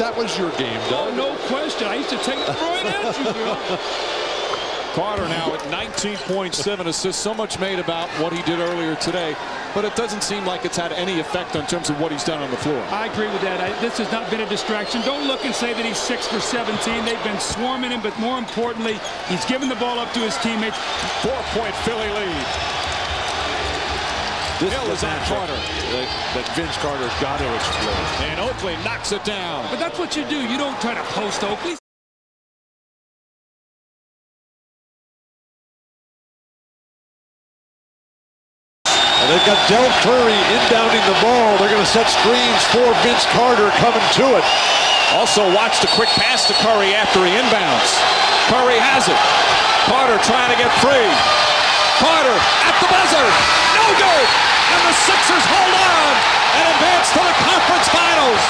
[SPEAKER 17] That was your game, Doug.
[SPEAKER 16] Oh, no question. I used to take it right at you, Bill.
[SPEAKER 10] Carter now at 19.7 assists. So much made about what he did earlier today, but it doesn't seem like it's had any effect in terms of what he's done on the floor.
[SPEAKER 16] I agree with that. This has not been a distraction. Don't look and say that he's 6 for 17. They've been swarming him, but more importantly, he's given the ball up to his teammates.
[SPEAKER 10] 4-point Philly lead.
[SPEAKER 17] This
[SPEAKER 10] Hill is on Carter.
[SPEAKER 17] That Vince Carter's got to explode.
[SPEAKER 10] And Oakley knocks it down.
[SPEAKER 16] But that's what you do. You don't try to post Oakley.
[SPEAKER 17] And they've got Del Curry inbounding the ball. They're going to set screens for Vince Carter coming to it.
[SPEAKER 10] Also watch the quick pass to Curry after he inbounds. Curry has it. Carter trying to get free. Carter at the buzzer. No good. And the Sixers hold on and advance to the conference finals.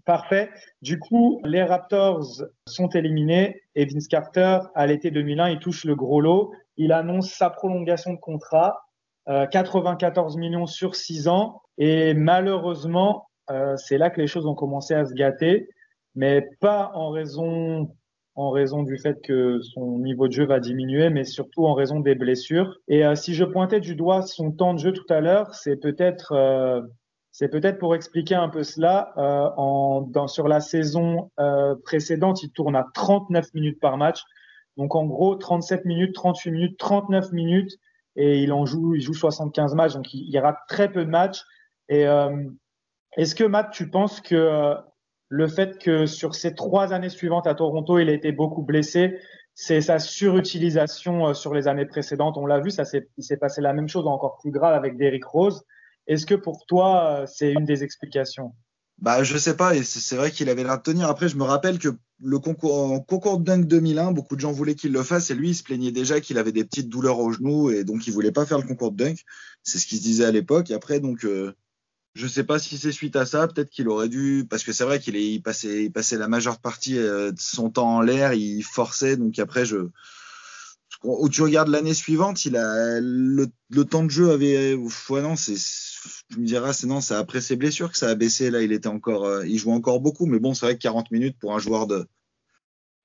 [SPEAKER 5] Parfait. Du coup, les Raptors sont éliminés et Vince Carter, à l'été 2001, il touche le gros lot. Il annonce sa prolongation de contrat, 94 millions sur 6 ans. Et malheureusement, c'est là que les choses ont commencé à se gâter, mais pas en raison du fait que son niveau de jeu va diminuer, mais surtout en raison des blessures. Et si je pointais du doigt son temps de jeu tout à l'heure, c'est peut-être pour expliquer un peu cela. Sur la saison précédente, il tourne à 39 minutes par match. Donc en gros, 37 minutes, 38 minutes, 39 minutes. et il joue 75 matchs, donc il rate très peu de matchs. Et est-ce que, Matt, tu penses que le fait que sur ces 3 années suivantes à Toronto, il a été beaucoup blessé, c'est sa surutilisation sur les années précédentes? On l'a vu, il s'est passé la même chose encore plus grave avec Derrick Rose. Est-ce que pour toi, c'est une des explications?
[SPEAKER 9] Bah, je sais pas, et c'est vrai qu'il avait l'air de tenir. Après, je me rappelle que le concours de dunk 2001, beaucoup de gens voulaient qu'il le fasse, et lui, il se plaignait déjà qu'il avait des petites douleurs au genou, et donc il voulait pas faire le concours de dunk. C'est ce qu'il se disait à l'époque. Et après, donc, je sais pas si c'est suite à ça, peut-être qu'il aurait dû, parce que c'est vrai il passait la majeure partie de son temps en l'air, il forçait, donc après, où tu regardes l'année suivante, le temps de jeu avait, ouais, non, tu me diras, c'est après ses blessures que ça a baissé. Là, il jouait encore beaucoup, mais bon, c'est vrai que 40 minutes pour un joueur de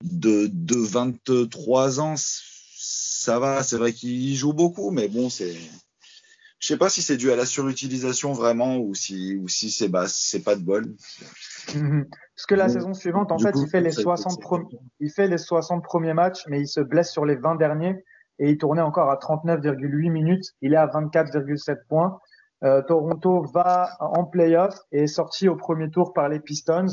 [SPEAKER 9] 23 ans, ça va. C'est vrai qu'il joue beaucoup, mais bon, je sais pas si c'est dû à la surutilisation vraiment ou si c'est pas de bol.
[SPEAKER 5] Parce que la saison suivante, en fait, il fait les 60 premiers matchs, mais il se blesse sur les 20 derniers et il tournait encore à 39,8 minutes. Il est à 24,7 points. Toronto va en playoff et est sorti au premier tour par les Pistons.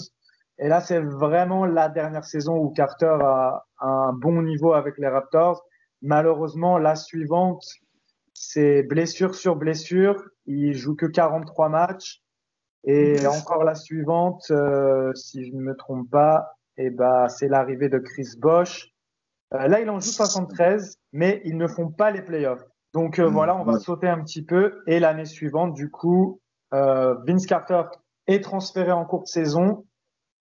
[SPEAKER 5] Et là, c'est vraiment la dernière saison où Carter a un bon niveau avec les Raptors. Malheureusement, la suivante, c'est blessure sur blessure. Il joue que 43 matchs. Et encore la suivante, si je ne me trompe pas, c'est l'arrivée de Chris Bosh. Là, il en joue 73, mais ils ne font pas les playoffs. Donc voilà, on va sauter un petit peu. Et l'année suivante, du coup, Vince Carter est transféré en cours de saison.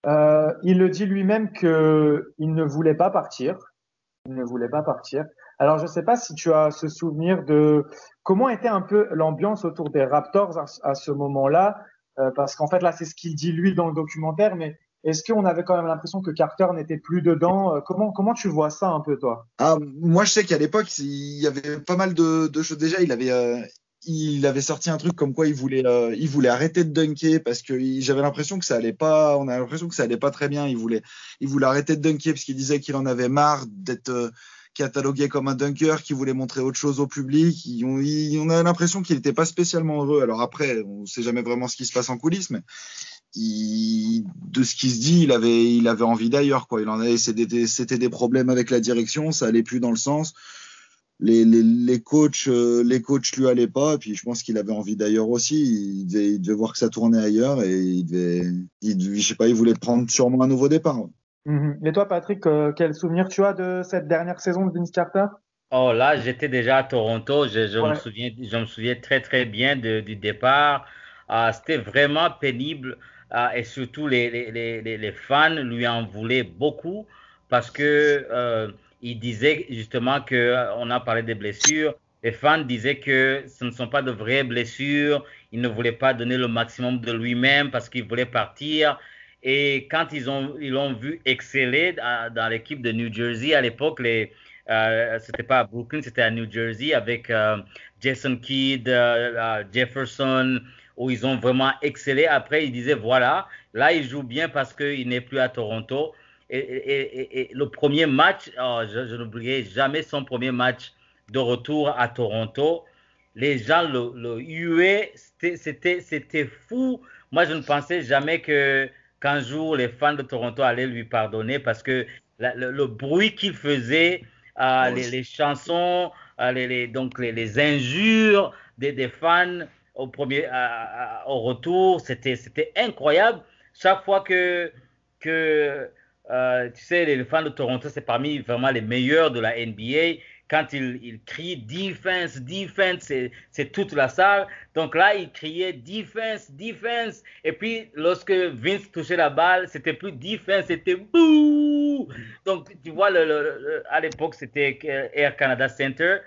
[SPEAKER 5] Il le dit lui-même qu'il ne voulait pas partir. Il ne voulait pas partir. Alors, je ne sais pas si tu as ce souvenir de comment était un peu l'ambiance autour des Raptors à ce moment-là. Parce qu'en fait, là, c'est ce qu'il dit lui dans le documentaire. Mais est-ce qu'on avait quand même l'impression que Carter n'était plus dedans? Comment tu vois ça un peu, toi?
[SPEAKER 9] Moi, je sais qu'à l'époque, il y avait pas mal de choses. Déjà, il avait sorti un truc comme quoi il voulait arrêter de dunker parce que j'avais l'impression que ça allait pas. On a l'impression que ça allait pas très bien. Il voulait arrêter de dunker parce qu'il disait qu'il en avait marre d'être catalogué comme un dunker, qu'il voulait montrer autre chose au public. On a l'impression qu'il n'était pas spécialement heureux. Alors après, on sait jamais vraiment ce qui se passe en coulisses, mais de ce qui se dit, il avait envie d'ailleurs, quoi. C'était des problèmes avec la direction, ça allait plus dans le sens. Les coachs lui allaient pas, et puis je pense qu'il avait envie d'ailleurs aussi. Il devait voir que ça tournait ailleurs et je sais pas, il voulait prendre sûrement un nouveau départ. Ouais.
[SPEAKER 5] Et toi, Patrick, quel souvenir tu as de cette dernière saison de Vince Carter?
[SPEAKER 8] Oh là, j'étais déjà à Toronto. Je me souviens très très bien du départ. C'était vraiment pénible et surtout les fans lui en voulaient beaucoup parce que il disait justement que on a parlé des blessures. Les fans disaient que ce ne sont pas de vraies blessures. Il ne voulait pas donner le maximum de lui-même parce qu'il voulait partir. Et quand ils l'ont vu exceller dans l'équipe de New Jersey à l'époque, c'était pas à Brooklyn, c'était à New Jersey avec Jason Kidd, Jefferson, où ils ont vraiment excellé. Après, ils disaient voilà, là il joue bien parce qu'il n'est plus à Toronto. Et le premier match, je n'oublierai jamais son premier match de retour à Toronto. Les gens le huaient, c'était fou. Moi, je ne pensais jamais qu'un jour les fans de Toronto allaient lui pardonner parce que le bruit qu'il faisait, les chansons, les injures des fans au retour, c'était incroyable. Chaque fois que tu sais, les fans de Toronto, c'est parmi vraiment les meilleurs de la NBA. Quand ils crient defense, defense, c'est toute la salle. Donc là, ils criaient defense, defense. Et puis, lorsque Vince touchait la balle, c'était plus defense, c'était bouh. Donc, tu vois, à l'époque, c'était Air Canada Center.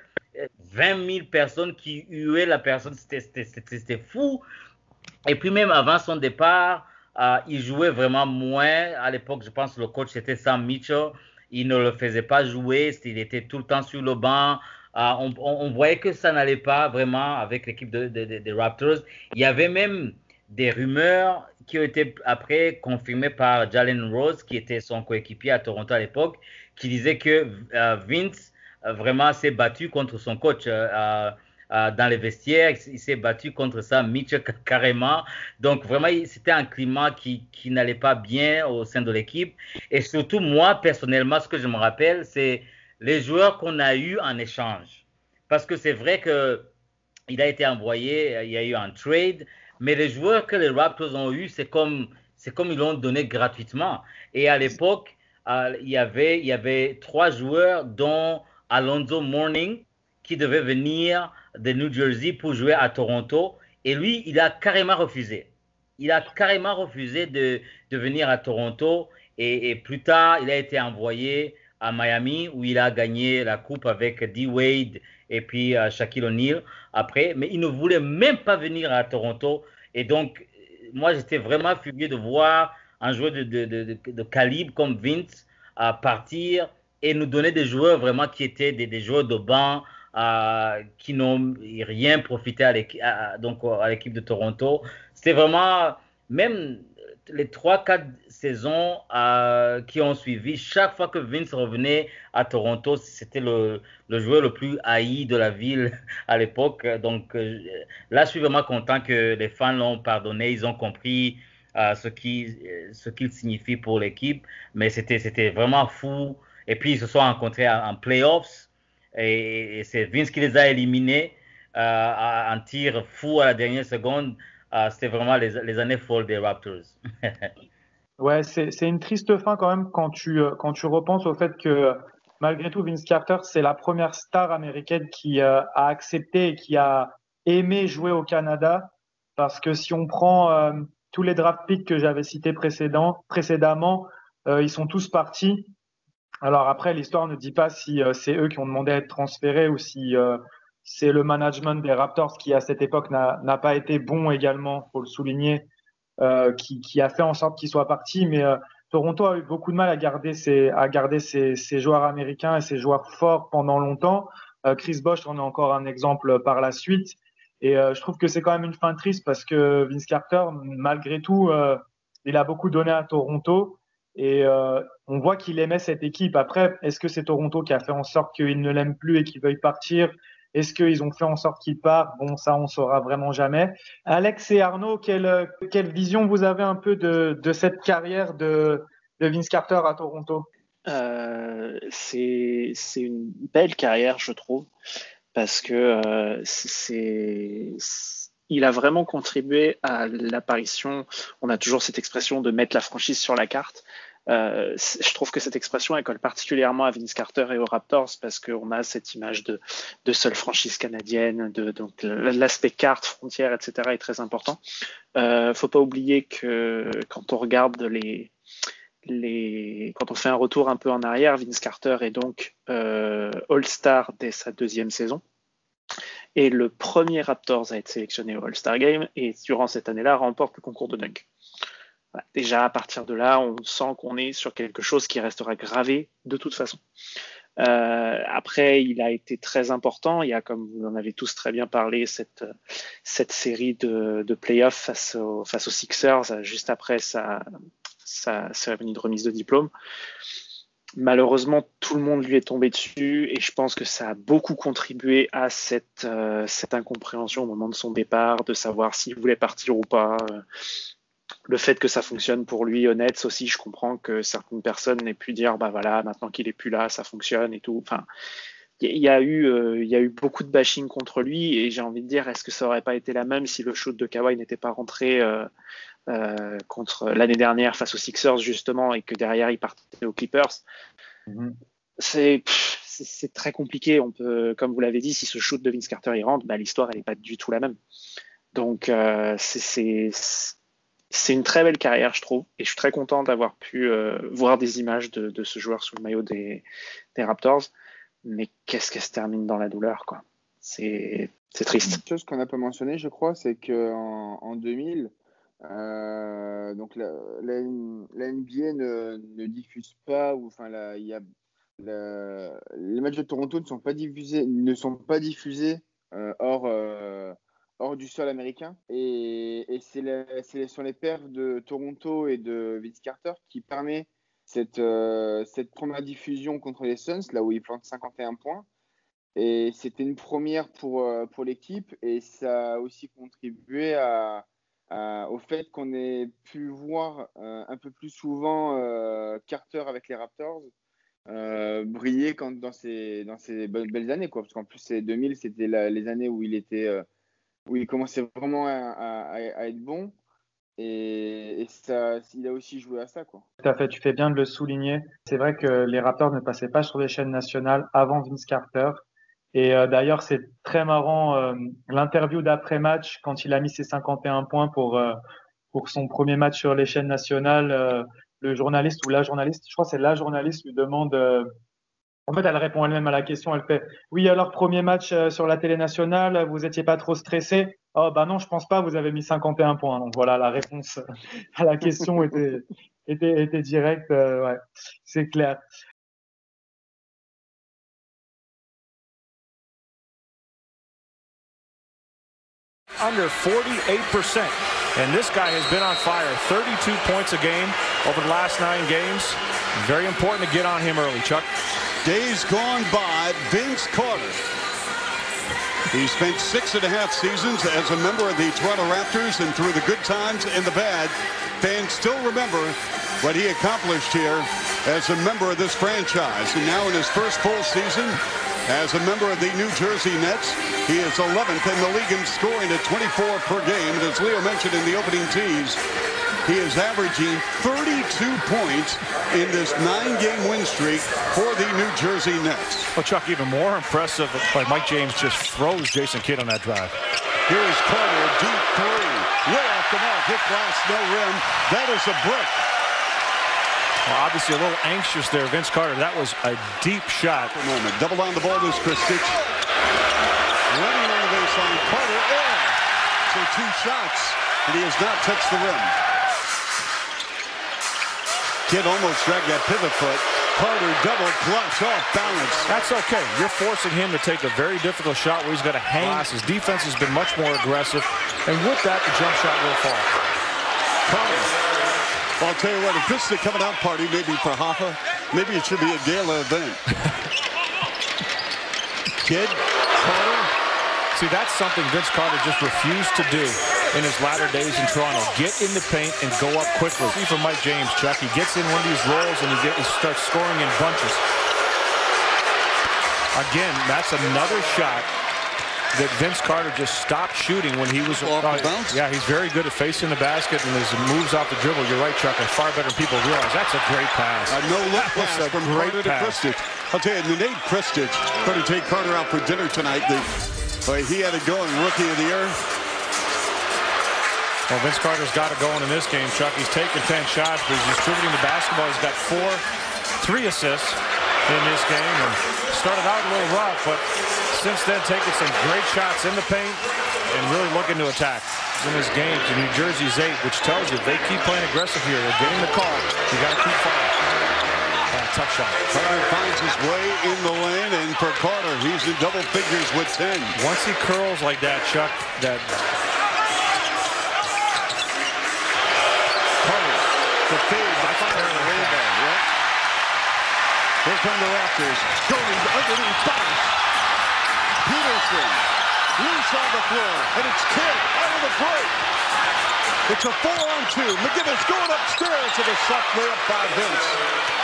[SPEAKER 8] 20 000 personnes qui huaient la personne. C'était fou. Et puis, même avant son départ, il jouait vraiment moins. À l'époque, je pense que le coach, c'était Sam Mitchell. Il ne le faisait pas jouer, il était tout le temps sur le banc. On voyait que ça n'allait pas vraiment avec l'équipe des Raptors. Il y avait même des rumeurs qui ont été après confirmées par Jalen Rose, qui était son coéquipier à Toronto à l'époque, qui disait que Vince vraiment s'est battu contre son coach dans les vestiaires. Il s'est battu contre ça, Mitch, carrément. Donc, vraiment, c'était un climat qui n'allait pas bien au sein de l'équipe. Et surtout, moi, personnellement, ce que je me rappelle, c'est les joueurs qu'on a eus en échange. Parce que c'est vrai qu'il a été envoyé, il y a eu un trade, mais les joueurs que les Raptors ont eus, c'est comme ils l'ont donné gratuitement. Et à l'époque, il y avait 3 joueurs, dont Alonzo Mourning, qui devait venir de New Jersey pour jouer à Toronto. Et lui, il a carrément refusé. Il a carrément refusé de venir à Toronto. Et plus tard, il a été envoyé à Miami, où il a gagné la coupe avec D-Wade et puis Shaquille O'Neal après. Mais il ne voulait même pas venir à Toronto. Et donc, moi, j'étais vraiment furieux de voir un joueur de calibre comme Vince partir et nous donner des joueurs vraiment qui étaient des joueurs de banc, qui n'ont rien profité à l'équipe de Toronto. C'était vraiment, même les 3-4 saisons qui ont suivi, chaque fois que Vince revenait à Toronto, c'était le joueur le plus haï de la ville à l'époque. Donc là, je suis vraiment content que les fans l'ont pardonné. Ils ont compris ce qu'il signifie pour l'équipe. Mais c'était vraiment fou. Et puis, ils se sont rencontrés en playoffs. Et c'est Vince qui les a éliminés en tir fou à la dernière seconde. C'était vraiment les années folles des Raptors.
[SPEAKER 5] Ouais, c'est une triste fin quand même quand tu repenses au fait que malgré tout, Vince Carter, c'est la première star américaine qui a accepté et qui a aimé jouer au Canada. Parce que si on prend tous les draft picks que j'avais cités précédemment, ils sont tous partis. Alors après, l'histoire ne dit pas si c'est eux qui ont demandé à être transférés ou si c'est le management des Raptors qui, à cette époque, n'a pas été bon également, faut le souligner, qui a fait en sorte qu'ils soient partis. Mais Toronto a eu beaucoup de mal à garder ses joueurs américains et ses joueurs forts pendant longtemps. Chris Bosh en est encore un exemple par la suite. Et je trouve que c'est quand même une fin triste parce que Vince Carter, malgré tout, il a beaucoup donné à Toronto. Et on voit qu'il aimait cette équipe. Après, est-ce que c'est Toronto qui a fait en sorte qu'il ne l'aime plus et qu'il veuille partir? Est-ce qu'ils ont fait en sorte qu'il parte? Bon, ça, on saura vraiment jamais. Alex et Arnaud, quelle vision vous avez un peu de cette carrière de Vince Carter à Toronto?
[SPEAKER 6] C'est une belle carrière, je trouve, parce que il a vraiment contribué à l'apparition. On a toujours cette expression de mettre la franchise sur la carte. Je trouve que cette expression elle colle particulièrement à Vince Carter et aux Raptors parce qu'on a cette image de seule franchise canadienne, donc l'aspect carte, frontière, etc. est très important. Faut pas oublier que quand on regarde quand on fait un retour un peu en arrière, Vince Carter est donc All-Star dès sa 2e saison. Et le premier Raptors à être sélectionné au All-Star Game et durant cette année-là remporte le concours de dunk. Voilà. Déjà à partir de là, on sent qu'on est sur quelque chose qui restera gravé de toute façon. Après, il a été très important. Il y a, comme vous en avez tous très bien parlé, cette série de playoffs face aux Sixers juste après sa cérémonie de remise de diplôme. Malheureusement, tout le monde lui est tombé dessus et je pense que ça a beaucoup contribué à cette incompréhension au moment de son départ, de savoir s'il voulait partir ou pas. Le fait que ça fonctionne pour lui au Nets aussi, je comprends que certaines personnes n'aient pu dire bah voilà, maintenant qu'il est plus là, ça fonctionne et tout. Enfin, il y a eu beaucoup de bashing contre lui et j'ai envie de dire, est-ce que ça aurait pas été la même si le shoot de Kawhi n'était pas rentré contre l'année dernière face aux Sixers justement et que derrière il partait aux Clippers. C'est très compliqué. On peut, comme vous l'avez dit, si ce shoot de Vince Carter il rentre, bah, l'histoire elle est pas du tout la même. Donc c'est une très belle carrière, je trouve, et je suis très content d'avoir pu voir des images de ce joueur sous le maillot des Raptors. Mais qu'est-ce qu'elle se termine dans la douleur, quoi. C'est triste.
[SPEAKER 7] Une chose qu'on n'a pas mentionné, je crois, c'est qu'en 2000, donc la NBA ne diffuse pas, ou enfin les matchs de Toronto ne sont pas diffusés hors du sol américain, et ce sont les perfs de Toronto et de Vince Carter qui permet cette première diffusion contre les Suns, là où il plante 51 points. Et c'était une première pour l'équipe et ça a aussi contribué au fait qu'on ait pu voir un peu plus souvent Carter avec les Raptors briller dans ces belles années, quoi. Parce qu'en plus, ces 2000, c'était les années où il commençait vraiment à être bon. Et ça, il a aussi joué à ça, quoi.
[SPEAKER 5] Tout à fait, tu fais bien de le souligner. C'est vrai que les Raptors ne passaient pas sur les chaînes nationales avant Vince Carter. Et d'ailleurs, c'est très marrant, l'interview d'après-match, quand il a mis ses 51 points pour son premier match sur les chaînes nationales, le journaliste ou la journaliste, je crois que c'est la journaliste, lui demande... en fait, elle répond elle-même à la question, elle fait « Oui, alors premier match sur la télé nationale, vous étiez pas trop stressé ?» « Oh, bah non, je pense pas, vous avez mis 51 points. » Donc voilà, la réponse à la question était directe, ouais, c'est clair.
[SPEAKER 10] Under 48%. And this guy has been on fire. 32 points a game over the last 9 games. Very important to get on him early, Chuck.
[SPEAKER 18] Days gone by, Vince Carter. He spent 6.5 seasons as a member of the Toronto Raptors, and through the good times and the bad, fans still remember what he accomplished here as a member of this franchise. And now in his first full season as a member of the New Jersey Nets, he is 11th in the league in scoring at 24 per game. And as Leo mentioned in the opening tease, he is averaging 32 points in this 9-game win streak for the New Jersey Nets.
[SPEAKER 10] Well, Chuck, even more impressive by Mike James just froze Jason Kidd on that drive.
[SPEAKER 18] Here is Carter, deep three. Way off the mark, hit glass, no rim. That is a brick.
[SPEAKER 10] Well, obviously a little anxious there, Vince Carter. That was a deep shot.
[SPEAKER 18] For a moment. Double on the ball is Kristich. Running on the baseline, Carter, so 2 shots, and he has not touched the rim. Kidd almost dragged that pivot foot. Carter double clutch off balance.
[SPEAKER 10] That's okay. You're forcing him to take a very difficult shot where he's got to hang. His defense has been much more aggressive, and with that, the jump shot will fall.
[SPEAKER 18] Carter. Well, I'll tell you what, if this is a coming out party, maybe for Hoffa, maybe it should be a gala event.
[SPEAKER 10] Kidd, Carter. See, that's something Vince Carter just refused to do in his latter days in Toronto. Get in the paint and go up quickly. See from Mike James, Chuck. He gets in one of these rolls and he starts scoring in bunches. Again, that's another shot that Vince Carter just stopped shooting when he was
[SPEAKER 18] off the bounce.
[SPEAKER 10] Yeah, he's very good at facing the basket and his moves off the dribble. You're right, Chuck, are far better than people realize. That's a great pass.
[SPEAKER 18] A no-look pass from Carter to Kristich. I'll tell you, Nate Kristich going to take Carter out for dinner tonight. He had it going, rookie of the year.
[SPEAKER 10] Well, Vince Carter's got it going in this game, Chuck. He's taken 10 shots, but he's distributing the basketball. He's got 3 assists in this game, and started out a little rough, but since then taking some great shots in the paint and really looking to attack in this game to New Jersey's 8, which tells you if they keep playing aggressive here, they're getting the call. You got to keep fighting. Tough shot.
[SPEAKER 18] Carter finds his way in the lane, and for Carter, he's in double figures with 10.
[SPEAKER 10] Once he curls like that, Chuck, that...
[SPEAKER 18] Carter, the fade, the fire, the rainbow, yeah. Here come the Raptors. Going underneath Bosh. Peterson, loose on the floor, and it's Kidd out of the break. It's a 4-on-2. McGinnis going upstairs to the soft layup by Vince.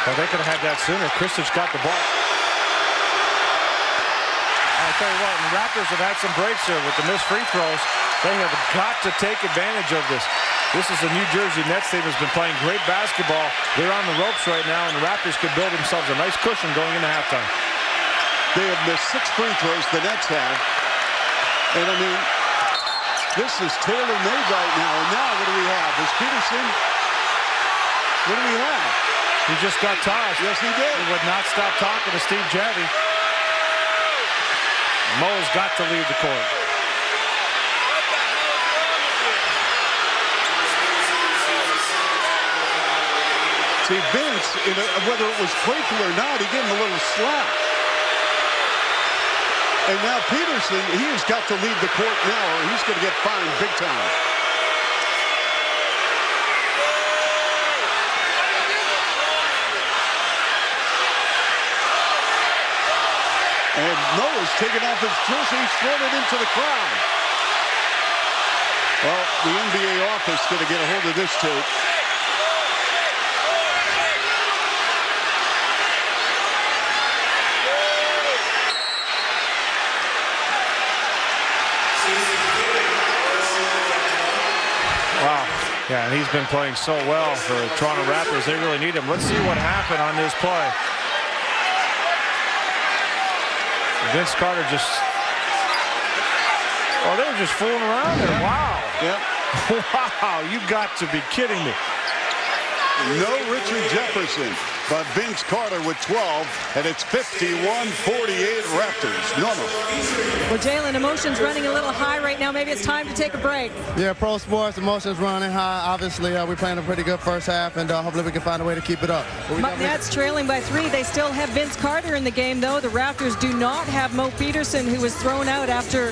[SPEAKER 10] Well, they could have had that sooner. Kristich got the ball. I'll tell you what, the Raptors have had some breaks here with the missed free throws. They have got to take advantage of this. This is the New Jersey Nets team that's been playing great basketball. They're on the ropes right now, and the Raptors could build themselves a nice cushion going into halftime.
[SPEAKER 18] They have missed 6 free throws, the Nets have. And I mean, this is tailor-made right now. And now what do we have? Is Peterson? What do we have?
[SPEAKER 10] He just got tossed.
[SPEAKER 18] Yes, he did.
[SPEAKER 10] He would not stop talking to Steve Javy. Mo's got to leave the court.
[SPEAKER 18] See, Vince, whether it was playful or not, he gave him a little slap. And now Peterson, he has got to leave the court now, or he's going to get fined big time. And Noah's taken off his jersey, he's thrown it into the crowd. Well, the NBA office going to get a hold of this tape.
[SPEAKER 10] Wow. Yeah, and he's been playing so well for the Toronto Raptors. They really need him. Let's see what happened on this play. Vince Carter just... Oh, they were just fooling around there. Wow.
[SPEAKER 18] Yep.
[SPEAKER 10] Wow, you got to be kidding me.
[SPEAKER 18] No Richard Jefferson, but Vince Carter with 12, and it's 51-48 Raptors. Normal.
[SPEAKER 19] Well, Jalen, emotions running a little high right now. Maybe it's time to take a break.
[SPEAKER 20] Yeah, pro sports, emotions running high. Obviously, we're playing a pretty good first half, and hopefully we can find a way to keep it up.
[SPEAKER 19] Nets trailing by 3. They still have Vince Carter in the game, though. The Raptors do not have Mo Peterson, who was thrown out after